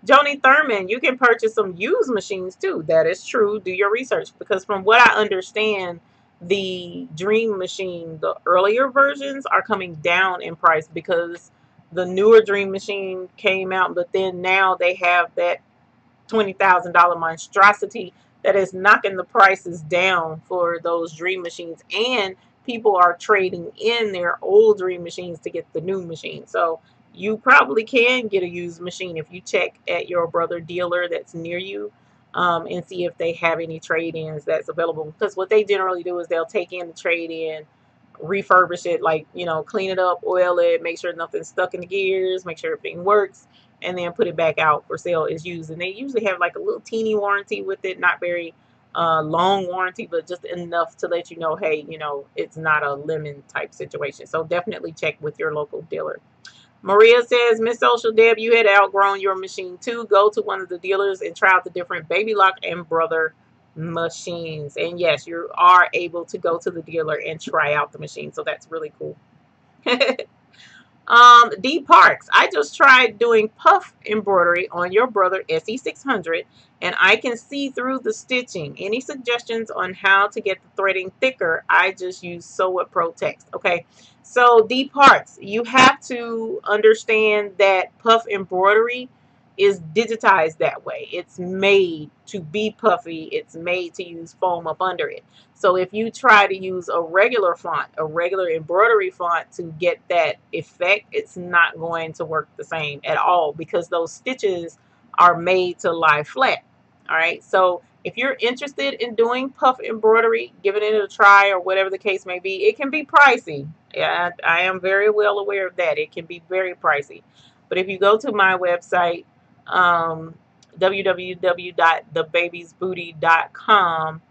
Joni Thurman, you can purchase some used machines too. That is true. Do your research, because from what I understand, the Dream Machine, the earlier versions are coming down in price because the newer Dream Machine came out, but then now they have that $20,000 monstrosity that is knocking the prices down for those Dream Machines, and people are trading in their old Dream Machines to get the new machine. So you probably can get a used machine if you check at your brother dealer that's near you, and see if they have any trade-ins that's available. Because what they generally do is they'll take in the trade-in, refurbish it, like, you know, clean it up, oil it, make sure nothing's stuck in the gears, make sure everything works, and then put it back out for sale as used. And they usually have like a little teeny warranty with it, not very long warranty, but just enough to let you know, hey, you know, it's not a lemon type situation. So definitely check with your local dealer. Maria says, Miss Social Deb, you had outgrown your machine too. Go to one of the dealers and try out the different Baby Lock and Brother machines. And yes, you are able to go to the dealer and try out the machine. So that's really cool. D Parks, I just tried doing puff embroidery on your brother SE600 and I can see through the stitching. Any suggestions on how to get the threading thicker? I just use Sew It Pro Text. Okay, so D Parks, you have to understand that puff embroidery is digitized that way. It's made to be puffy. It's made to use foam up under it. So if you try to use a regular font, a regular embroidery font to get that effect, it's not going to work the same at all because those stitches are made to lie flat. All right. So if you're interested in doing puff embroidery, giving it a try or whatever the case may be, it can be pricey. Yeah, I am very well aware of that. It can be very pricey. But if you go to my website, www.thebabiesbooty.com,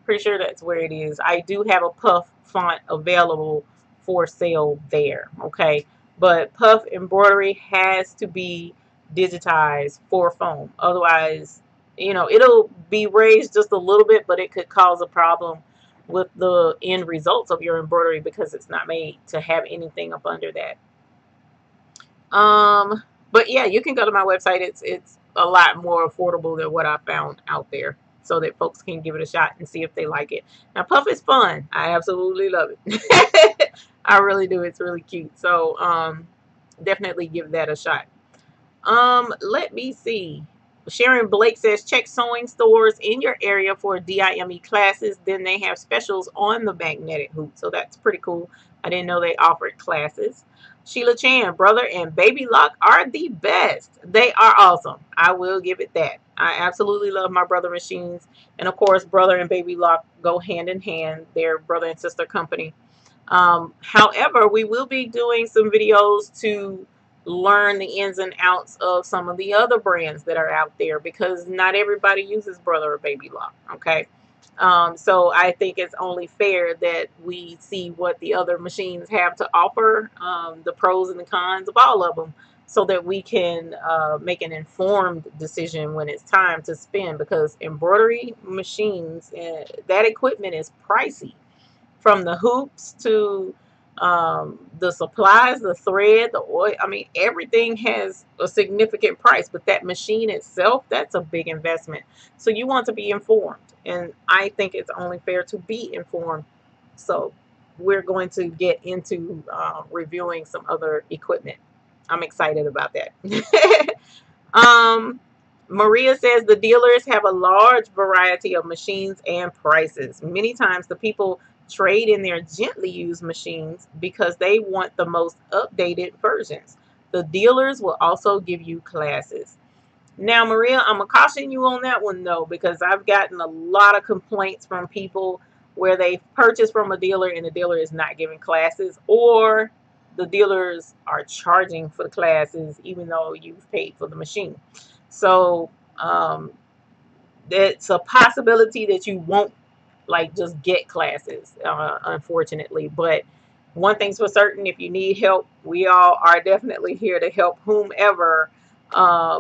pretty sure that's where it is. I do have a puff font available for sale there. Okay, but puff embroidery has to be digitized for foam. Otherwise, you know, it'll be raised just a little bit, but it could cause a problem with the end results of your embroidery because it's not made to have anything up under that. But yeah, you can go to my website. It's a lot more affordable than what I found out there, so that folks can give it a shot and see if they like it. Now, puff is fun. I absolutely love it. I really do. It's really cute. So, definitely give that a shot. Let me see. Sharon Blake says, check sewing stores in your area for DIME classes. Then they have specials on the magnetic hoop. So that's pretty cool. I didn't know they offered classes. Sheila Chan, brother and baby lock are the best. They are awesome. I will give it that. I absolutely love my brother machines. And of course, brother and baby lock go hand in hand. They're brother and sister company. However, we will be doing some videos to learn the ins and outs of some of the other brands that are out there because not everybody uses brother or baby lock. Okay. So I think it's only fair that we see what the other machines have to offer, the pros and the cons of all of them, so that we can make an informed decision when it's time to spend, because embroidery machines, that equipment is pricey, from the hoops to the supplies, the thread, the oil. I mean, everything has a significant price, but that machine itself, that's a big investment. So you want to be informed, and I think it's only fair to be informed. So we're going to get into reviewing some other equipment. I'm excited about that. Maria says the dealers have a large variety of machines and prices. Many times the people trade in their gently used machines because they want the most updated versions. The dealers will also give you classes. Now, Maria, I'm going to caution you on that one, though, because I've gotten a lot of complaints from people where they purchase from a dealer and the dealer is not giving classes, or the dealers are charging for the classes even though you've paid for the machine. So it's a possibility that you won't like just get classes, unfortunately. But one thing's for certain, if you need help, we all are definitely here to help whomever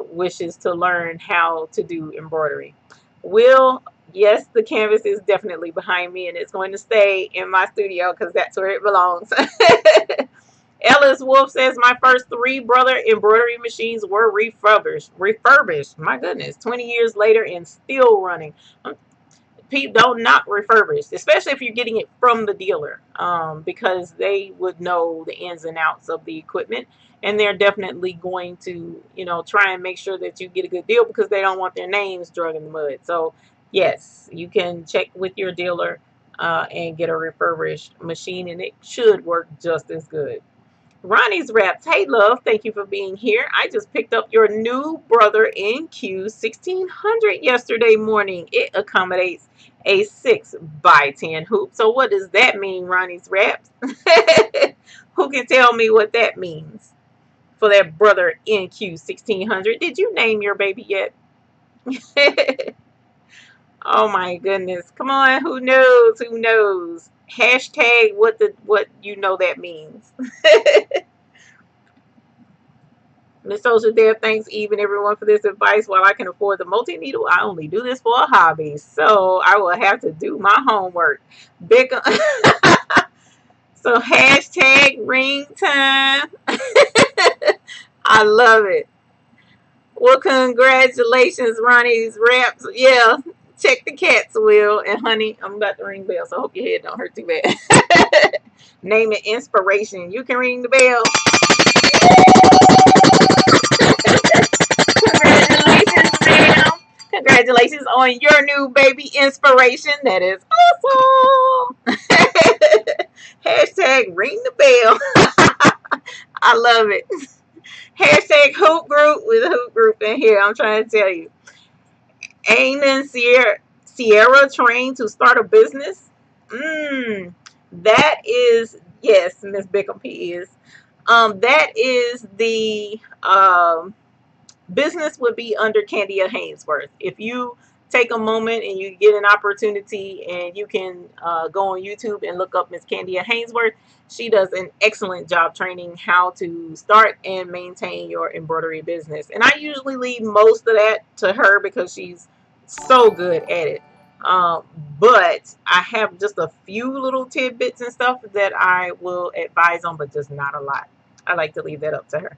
wishes to learn how to do embroidery. Will, yes, the canvas is definitely behind me and it's going to stay in my studio because that's where it belongs. Ellis Wolf says, my first 3 brother embroidery machines were refurbished, my goodness, 20 years later and still running. People don't knock refurbished, especially if you're getting it from the dealer, because they would know the ins and outs of the equipment, and they're definitely going to, you know, try and make sure that you get a good deal because they don't want their names dragged in the mud. So yes, you can check with your dealer and get a refurbished machine, and it should work just as good. Ronnie's Wraps. Hey, love. Thank you for being here. I just picked up your new Brother NQ 1600 yesterday morning. It accommodates a 6x10 hoop. So what does that mean, Ronnie's Wraps? Who can tell me what that means for that Brother NQ 1600? Did you name your baby yet? Oh my goodness. Come on. Who knows? Who knows? Hashtag what you know that means. Miss Social Dev, thanks even everyone for this advice. While I can afford the multi-needle, I only do this for a hobby. So I will have to do my homework. Big So hashtag ring time. I love it. Well, congratulations, Ronnie's raps. Yeah, check the cats, Will. And honey, I'm about to ring bell, so I hope your head don't hurt too bad. Name it inspiration. You can ring the bell. Congratulations, ma'am. Congratulations on your new baby inspiration. That is awesome. Hashtag ring the bell. I love it. Hashtag hoop group with a hoop group in here. I'm trying to tell you. Ain't Sierra trained to start a business? That is, yes, Miss Bickham P is. That is the business would be under Candia Hainsworth. If you take a moment and you get an opportunity and you can go on YouTube and look up Miss Candia Hainsworth, she does an excellent job training how to start and maintain your embroidery business. And I usually leave most of that to her because she's so good at it. But I have just a few little tidbits and stuff that I will advise on, but just not a lot. I like to leave that up to her.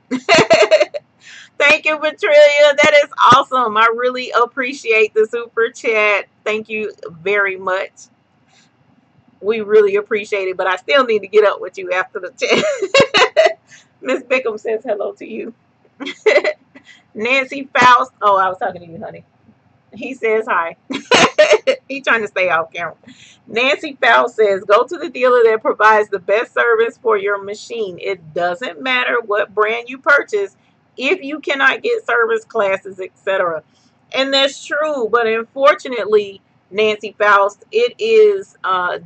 Thank you, Patricia. That is awesome. I really appreciate the super chat. Thank you very much. We really appreciate it, but I still need to get up with you after the chat. Miss Bickham says hello to you. Nancy Faust. Oh, I was talking to you, honey. He says hi. He's trying to stay off camera. Nancy Faust says, go to the dealer that provides the best service for your machine. It doesn't matter what brand you purchase if you cannot get service classes, etc. And that's true, but unfortunately, Nancy Faust, it is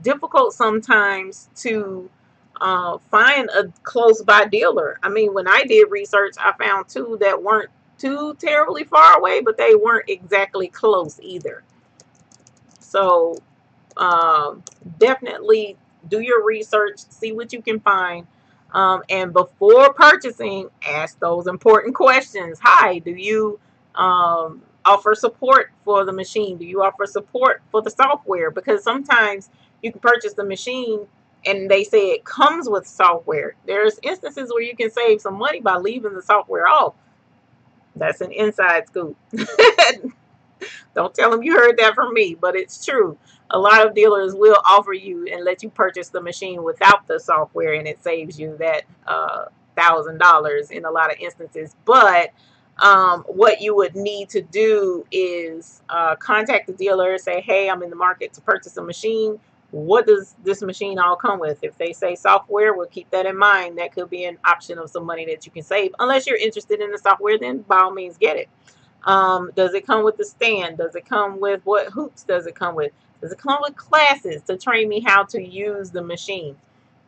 difficult sometimes to find a close by dealer. I mean, when I did research, I found two that weren't too terribly far away, but they weren't exactly close either. So definitely do your research, see what you can find. And before purchasing, ask those important questions. Hi, do you offer support for the machine? Do you offer support for the software? Because sometimes you can purchase the machine and they say it comes with software. There's instances where you can save some money by leaving the software off. That's an inside scoop. Don't tell them you heard that from me, but it's true. A lot of dealers will offer you and let you purchase the machine without the software, and it saves you that $1,000 in a lot of instances. But what you would need to do is contact the dealer, say, hey, I'm in the market to purchase a machine. What does this machine all come with? If they say software, we'll keep that in mind. That could be an option of some money that you can save. Unless you're interested in the software, then by all means get it. Does it come with the stand? Does it come with what hoops does it come with? Does it come with classes to train me how to use the machine?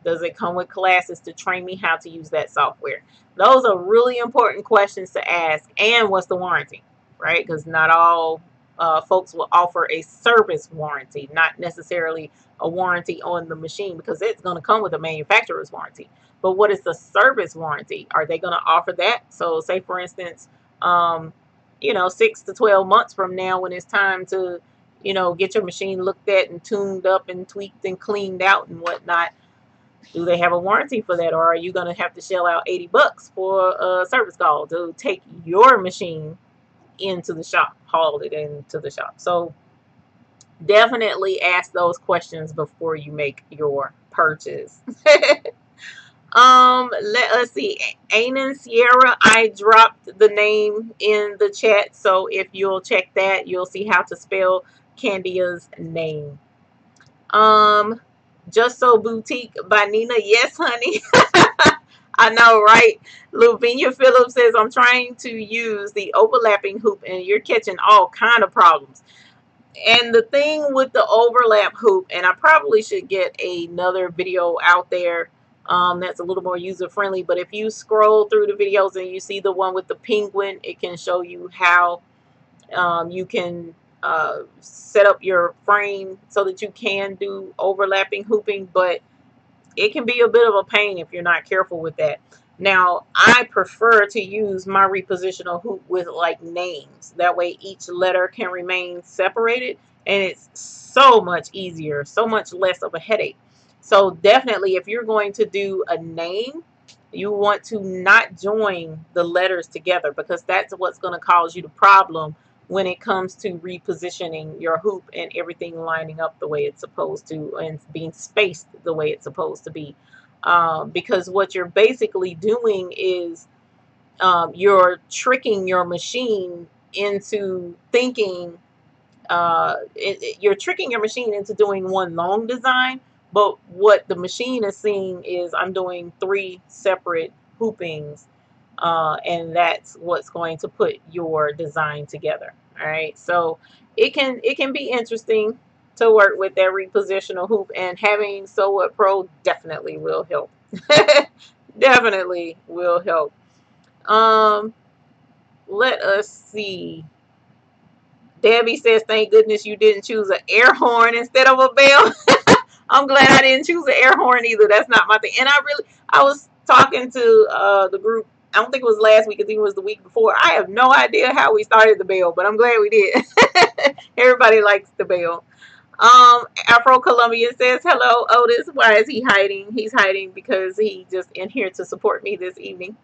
Does it come with classes to train me how to use that software? Those are really important questions to ask. And what's the warranty, right? Because not all folks will offer a service warranty, not necessarily a warranty on the machine, because it's going to come with a manufacturer's warranty. But what is the service warranty? Are they going to offer that? So say, for instance, 6 to 12 months from now, when it's time to, get your machine looked at and tuned up and tweaked and cleaned out and whatnot, do they have a warranty for that? Or are you going to have to shell out $80 for a service call to take your machine into the shop, haul it into the shop? So definitely ask those questions before you make your purchase. Let us see. Anan Sierra, I dropped the name in the chat, so if you'll check that, you'll see how to spell Candia's name. Just So Boutique by Nina. Yes, honey. I know, right? Lavinia Phillips says, I'm trying to use the overlapping hoop and you're catching all kind of problems. And the thing with the overlap hoop, and I probably should get another video out there that's a little more user-friendly, but if you scroll through the videos and you see the one with the penguin, it can show you how you can set up your frame so that you can do overlapping hooping, but it can be a bit of a pain if you're not careful with that. Now, I prefer to use my repositional hoop with like names. That way each letter can remain separated, and it's so much easier, so much less of a headache. So definitely if you're going to do a name, you want to not join the letters together, because that's what's going to cause you the problem when it comes to repositioning your hoop and everything lining up the way it's supposed to and being spaced the way it's supposed to be. Because what you're basically doing is you're tricking your machine into thinking, you're tricking your machine into doing one long design, but what the machine is seeing is I'm doing 3 separate hoopings, and that's what's going to put your design together. All right, so it can be interesting to work with that repositional hoop, and having Sew What Pro definitely will help. Definitely will help. Um, let us see. Debbie says, "Thank goodness you didn't choose an air horn instead of a bell." I'm glad I didn't choose an air horn either. That's not my thing. And I was talking to the group. I don't think it was last week. I think it was the week before. I have no idea how we started the bell, but I'm glad we did. Everybody likes the bell. Afro Colombian says, "Hello, Otis. Why is he hiding? He's hiding because he just in here to support me this evening."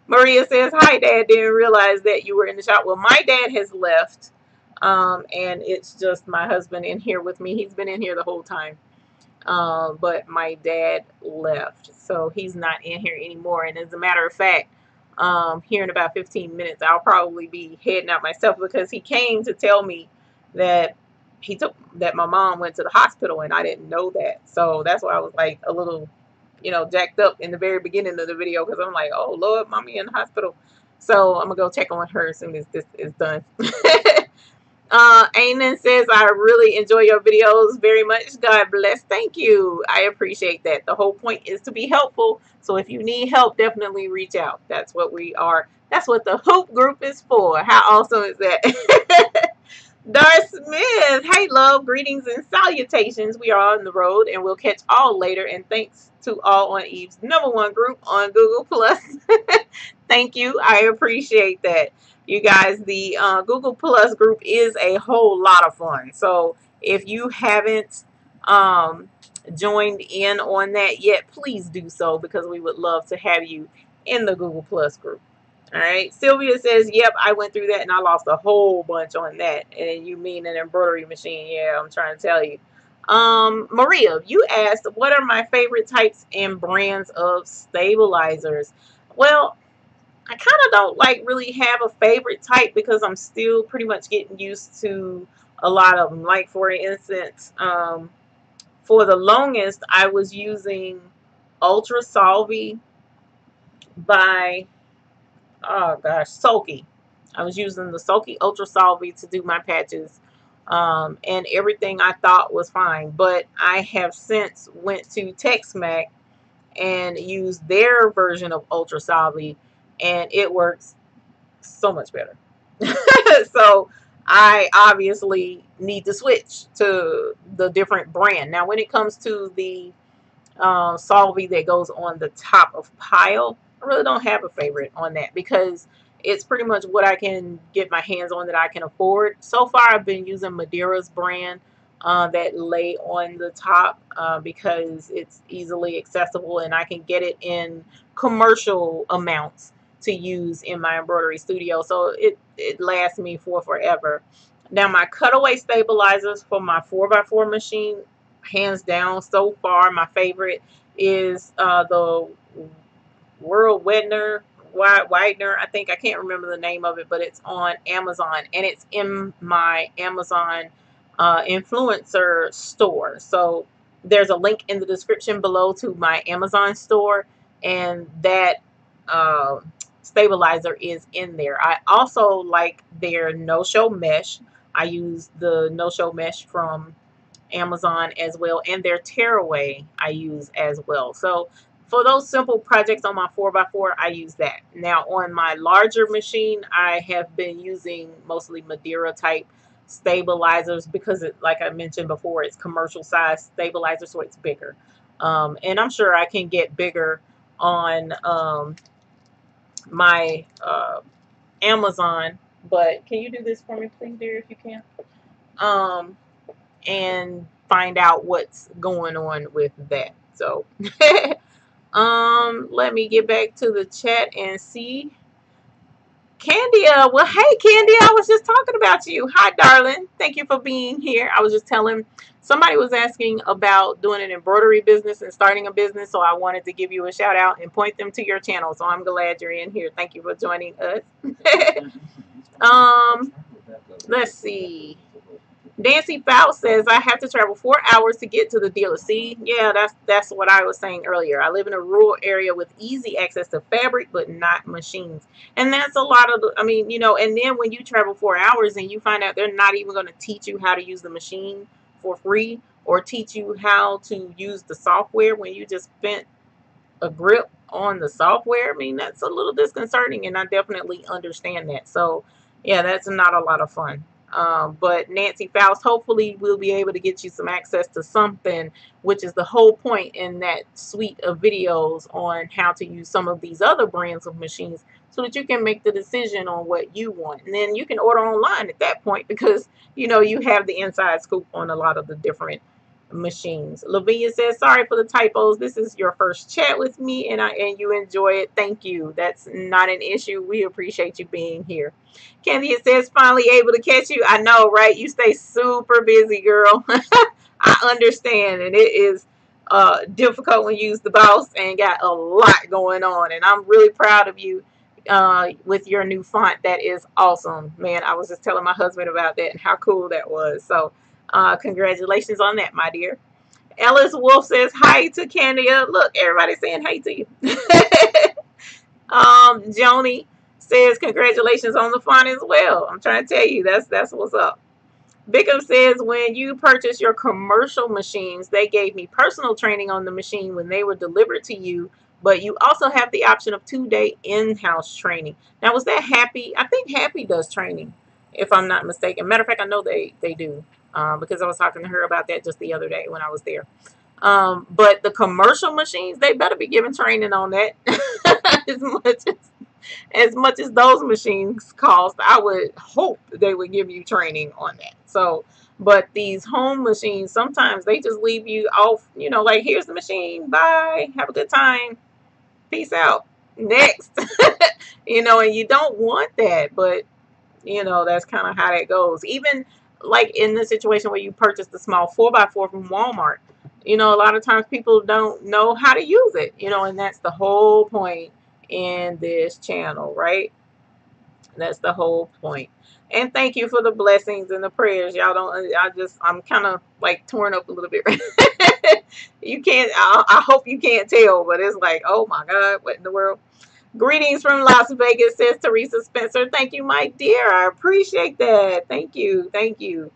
Maria says, "Hi, Dad. Didn't realize that you were in the shop." Well, my dad has left, and it's just my husband in here with me. He's been in here the whole time, but my dad left, so he's not in here anymore. And as a matter of fact, here in about 15 minutes, I'll probably be heading out myself, because he came to tell me that that my mom went to the hospital, and I didn't know that. So that's why I was like a little, jacked up in the very beginning of the video, because I'm like, oh Lord, mommy in the hospital. So I'm gonna go check on her as soon as this is done. Anan says, "I really enjoy your videos very much. God bless." Thank you. I appreciate that. The whole point is to be helpful. So if you need help, definitely reach out. That's what we are. That's what the hoop group is for. How awesome is that? Darth Smith, "Hey love, greetings and salutations. We are on the road and we'll catch all later. And thanks to all on Eve's #1 group on Google Plus." Thank you. I appreciate that. You guys, the Google Plus group is a whole lot of fun. So if you haven't joined in on that yet, please do so, because we would love to have you in the Google Plus group. All right. Sylvia says, "Yep, I went through that and I lost a whole bunch on that." And you mean an embroidery machine? Yeah, I'm trying to tell you. Maria, you asked, "What are my favorite types and brands of stabilizers?" Well, I kind of don't like really have a favorite type, because I'm still pretty much getting used to a lot of them. Like for instance, for the longest, I was using Ultra Solvy by, oh gosh, Sulky. I was using the Sulky Ultra Solvy to do my patches, and everything I thought was fine. But I have since went to Tex-Mac and used their version of Ultra Solvy, and it works so much better. So I obviously need to switch to the different brand. Now, when it comes to the Solvay that goes on the top of pile, I really don't have a favorite on that, because it's pretty much what I can get my hands on that I can afford. So far, I've been using Madeira's brand, that lay on the top, because it's easily accessible and I can get it in commercial amounts to use in my embroidery studio. So it lasts me for forever. Now, my cutaway stabilizers for my 4x4 machine, hands down, so far, my favorite is the World Widener. I think, I can't remember the name of it, but it's on Amazon, and it's in my Amazon influencer store. So there's a link in the description below to my Amazon store, and that uh, stabilizer is in there. I also like their no-show mesh. I use the no-show mesh from Amazon as well, and their tearaway I use as well. So for those simple projects on my 4x4, I use that. Now on my larger machine, I have been using mostly Madeira type stabilizers, because it, like I mentioned before, it's commercial size stabilizer, so it's bigger. And I'm sure I can get bigger on my Amazon. But can you do this for me, please, dear, if you can? And find out what's going on with that. So let me get back to the chat and see. Candia, well, hey, Candia, I was just talking about you. Hi, darling. Thank you for being here. I was just telling somebody was asking about doing an embroidery business and starting a business, so I wanted to give you a shout out and point them to your channel. So I'm glad you're in here. Thank you for joining us. Let's see. Nancy Faust says, I have to travel 4 hours to get to the dealer. See, yeah, that's what I was saying earlier. I live in a rural area with easy access to fabric, but not machines. And that's a lot of, I mean, you know, and then when you travel 4 hours and you find out they're not even going to teach you how to use the machine for free or teach you how to use the software when you just spent a grip on the software, I mean, that's a little disconcerting, and I definitely understand that. So yeah, that's not a lot of fun. But Nancy Faust, hopefully we'll be able to get you some access to something, which is the whole point in that suite of videos on how to use some of these other brands of machines so that you can make the decision on what you want. And then you can order online at that point because, you know, you have the inside scoop on a lot of the different machines. Lavinia says, sorry for the typos. This is your first chat with me and you enjoy it. Thank you. That's not an issue. We appreciate you being here. Candy says, finally able to catch you. I know, right? You stay super busy, girl. I understand, and it is difficult when you use the boss and got a lot going on, and I'm really proud of you with your new font. That is awesome, man. I was just telling my husband about that and how cool that was. So congratulations on that, my dear. Ellis Wolf says hi to Candia. Look, everybody's saying hi to you. Joni says congratulations on the font as well. I'm trying to tell you, that's what's up. Bickham says, when you purchase your commercial machines, they gave me personal training on the machine when they were delivered to you, but you also have the option of 2-day in-house training. Now, was that Happy? I think Happy does training, if I'm not mistaken. Matter of fact, I know they do because I was talking to her about that just the other day when I was there. But the commercial machines, they better be giving training on that as much as those machines cost. I would hope they would give you training on that. So, but these home machines, sometimes they just leave you off, you know, like, here's the machine, bye, have a good time, peace out, next. You know, and you don't want that, but you know, that's kind of how that goes. Even like in the situation where you purchase the small 4x4 from Walmart, you know, a lot of times people don't know how to use it, you know, and that's the whole point in this channel, right? That's the whole point. And thank you for the blessings and the prayers. Y'all don't, I'm kind of like torn up a little bit. You can't, I hope you can't tell, but it's like, oh my God, what in the world? Greetings from Las Vegas, says Teresa Spencer. Thank you, my dear. I appreciate that. Thank you. Thank you.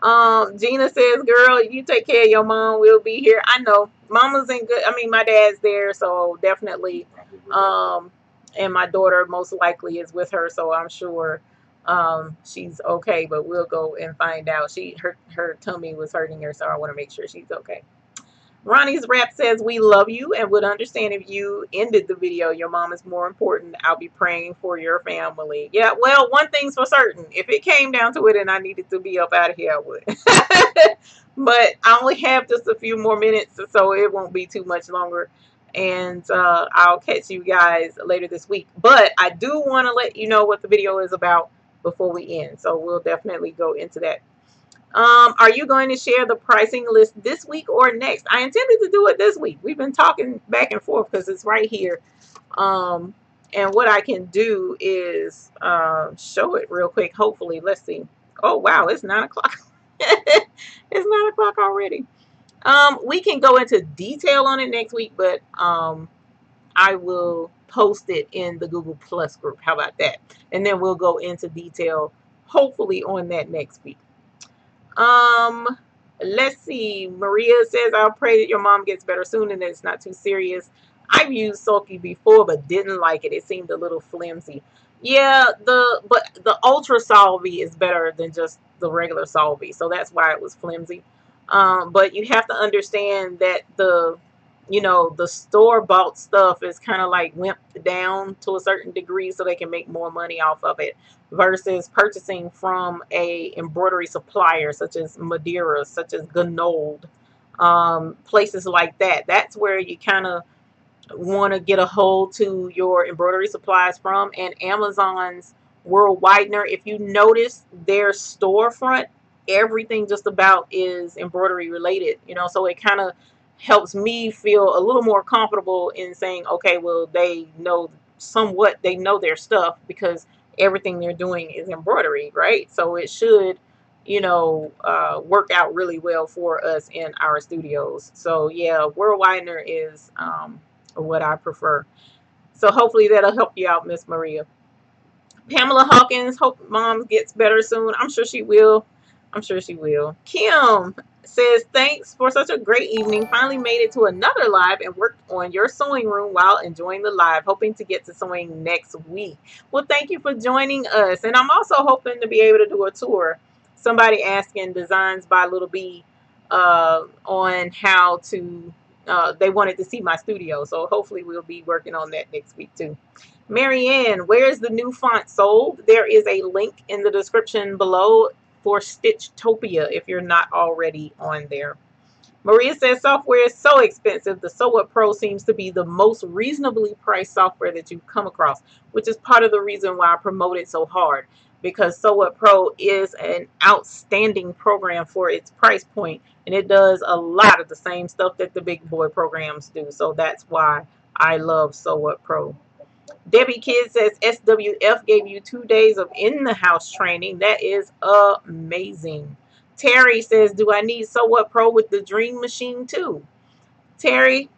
Gina says, girl, you take care of your mom. We'll be here. I know. Mama's in good. I mean, my dad's there, so definitely. And my daughter most likely is with her, so I'm sure she's okay, but we'll go and find out. Her tummy was hurting her, so I want to make sure she's okay. Ronnie's Rap says, we love you and would understand if you ended the video. Your mom is more important. I'll be praying for your family. Yeah, well, one thing's for certain. If it came down to it and I needed to be up out of here, I would. But I only have just a few more minutes, so it won't be too much longer. And I'll catch you guys later this week. But I do want to let you know what the video is about before we end. So we'll definitely go into that. Are you going to share the pricing list this week or next? I intended to do it this week. We've been talking back and forth because it's right here. And what I can do is show it real quick. Hopefully, let's see. Oh, wow, it's 9 o'clock. It's 9 o'clock already. We can go into detail on it next week, but I will post it in the Google Plus group. How about that? And then we'll go into detail, hopefully, on that next week. Let's see. Maria says, I'll pray that your mom gets better soon and that it's not too serious. I've used Sulky before but didn't like it. It seemed a little flimsy. Yeah, but the Ultra Solvy is better than just the regular Solvy, so that's why it was flimsy. But you have to understand that the you know, the store-bought stuff is kind of like wimped down to a certain degree so they can make more money off of it, versus purchasing from a embroidery supplier such as Madeira, such as Ganold, places like that. That's where you kind of want to get a hold to your embroidery supplies from. And Amazon's World Widener, if you notice their storefront, everything just about is embroidery related, you know, so it kind of helps me feel a little more comfortable in saying, okay, well, they know somewhat, they know their stuff because everything they're doing is embroidery, right? So it should, you know, work out really well for us in our studios. So yeah, World Widener is what I prefer. So hopefully that'll help you out, Miss Maria. Pamela Hawkins, hope mom gets better soon. I'm sure she will. I'm sure she will. Kim says, thanks for such a great evening. Finally made it to another live and worked on your sewing room while enjoying the live. Hoping to get to sewing next week. Well, thank you for joining us. And I'm also hoping to be able to do a tour. Somebody asking Designs by Little B on how to, they wanted to see my studio. So hopefully we'll be working on that next week too. Marianne, where's the new font sold? There is a link in the description below for Stitchtopia if you're not already on there. Maria says software is so expensive. The Sew What Pro seems to be the most reasonably priced software that you've come across, which is part of the reason why I promote it so hard, because Sew What Pro is an outstanding program for its price point, and it does a lot of the same stuff that the big boy programs do. So that's why I love Sew What Pro. Debbie Kidd says SWF gave you 2 days of in-the-house training. That is amazing. Terry says, do I need Sew What Pro with the Dream Machine too? Terry,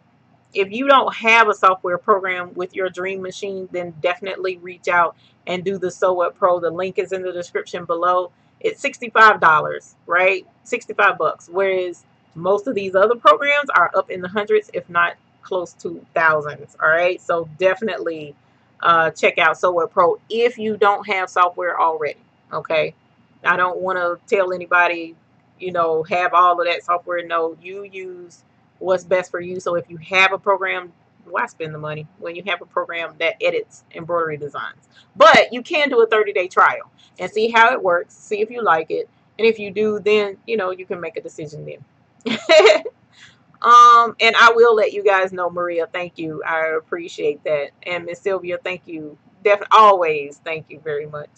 if you don't have a software program with your Dream Machine, then definitely reach out and do the Sew What Pro. The link is in the description below. It's $65, right? 65 bucks. Whereas most of these other programs are up in the hundreds, if not close to thousands. All right. So definitely check out Sew What Pro if you don't have software already. Okay. I don't want to tell anybody, you know, have all of that software. No, you use what's best for you. So if you have a program, why spend the money when you have a program that edits embroidery designs? But you can do a 30-day trial and see how it works, see if you like it. And if you do, then, you know, you can make a decision then. And I will let you guys know, Maria, thank you. I appreciate that. And Miss Sylvia, thank you. Definitely, always, thank you very much.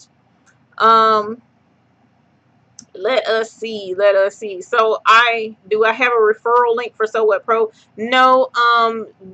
Let us see. Let us see. So I have a referral link for Sew What Pro? No.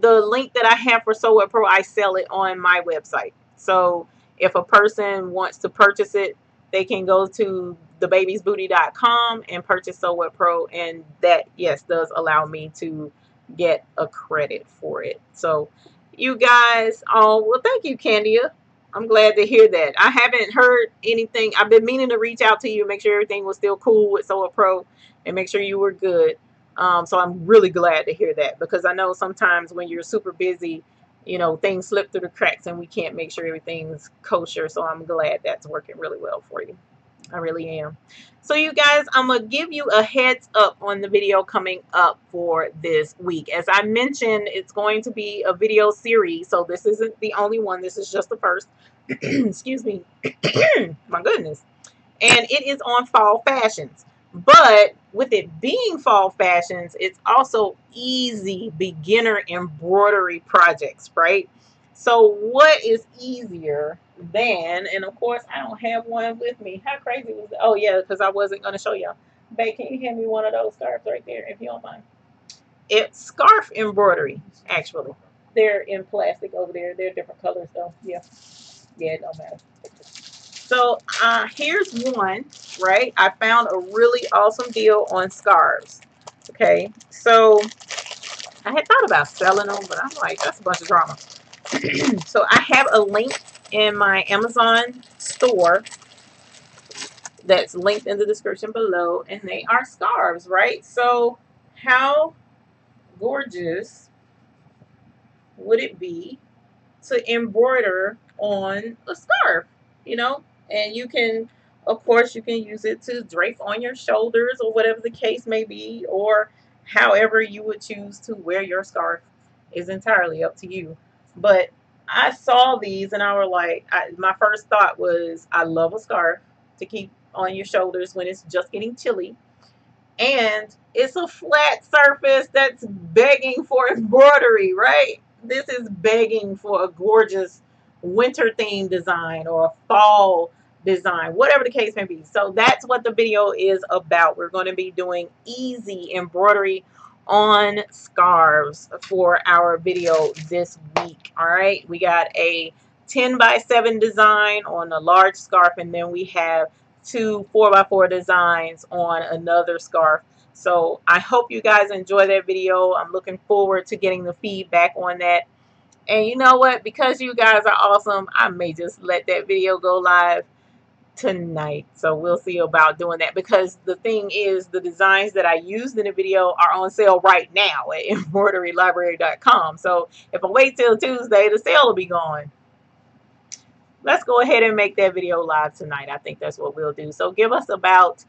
The link that I have for Sew What Pro, I sell it on my website. So if a person wants to purchase it, they can go to thebabiesbooty.com and purchase Sew What Pro, and that, yes, does allow me to get a credit for it. So you guys, oh well, thank you, Candia. I'm glad to hear that. I haven't heard anything. I've been meaning to reach out to you, make sure everything was still cool with Sew What Pro, and make sure you were good. So I'm really glad to hear that, because I know sometimes when you're super busy, you know, things slip through the cracks and we can't make sure everything's kosher. So I'm glad that's working really well for you. I really am. So you guys, I'm going to give you a heads up on the video coming up for this week. As I mentioned, it's going to be a video series. So this isn't the only one. This is just the first. Excuse me. My goodness. And it is on fall fashions. But with it being fall fashions, it's also easy beginner embroidery projects, right? So what is easier than, and of course I don't have one with me. How crazy was that? Oh yeah, because I wasn't going to show y'all. Babe, can you hand me one of those scarves right there if you don't mind? It's scarf embroidery, actually. They're in plastic over there. They're different colors though. Yeah. Yeah, it don't matter. So here's one, right? I found a really awesome deal on scarves. Okay, so I had thought about selling them, but I'm like, that's a bunch of drama. So I have a link in my Amazon store that's linked in the description below, and they are scarves, right? So how gorgeous would it be to embroider on a scarf, you know? And you can, of course, you can use it to drape on your shoulders or whatever the case may be, or however you would choose to wear your scarf is entirely up to you. But I saw these and I was like, my first thought was, I love a scarf to keep on your shoulders when it's just getting chilly. And it's a flat surface that's begging for embroidery, right? This is begging for a gorgeous winter theme design or a fall design, whatever the case may be. So that's what the video is about. We're going to be doing easy embroidery on scarves for our video this week. All right, we got a 10x7 design on a large scarf, and then we have two 4x4 designs on another scarf. So I hope you guys enjoy that video. I'm looking forward to getting the feedback on that. And you know what? Because you guys are awesome, I may just let that video go live tonight. So we'll see about doing that, because the thing is, the designs that I used in the video are on sale right now at embroiderylibrary.com. So if I wait till Tuesday, the sale will be gone. Let's go ahead and make that video live tonight. I think that's what we'll do. So give us about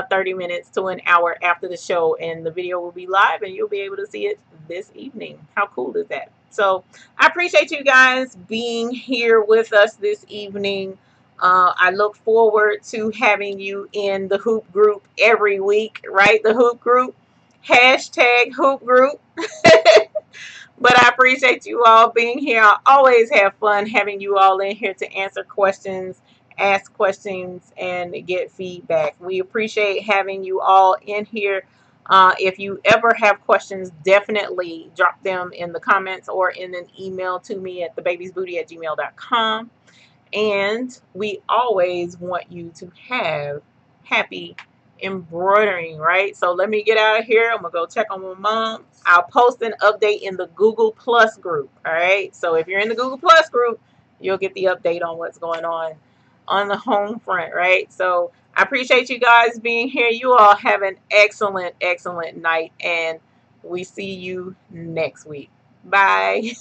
30 minutes to an hour after the show, and the video will be live, and you'll be able to see it this evening. How cool is that? So I appreciate you guys being here with us this evening. I look forward to having you in the hoop group every week, right? The hoop group, hashtag hoop group. But I appreciate you all being here. I always have fun having you all in here to answer questions, ask questions, and get feedback. We appreciate having you all in here. If you ever have questions, definitely drop them in the comments or in an email to me at thebabiesbooty@gmail.com. And we always want you to have happy embroidering, right? So let me get out of here. I'm gonna go check on my mom. I'll post an update in the Google Plus group. All right, so if you're in the Google Plus group, you'll get the update on what's going on the home front, right? So I appreciate you guys being here. You all have an excellent night, and we see you next week. Bye.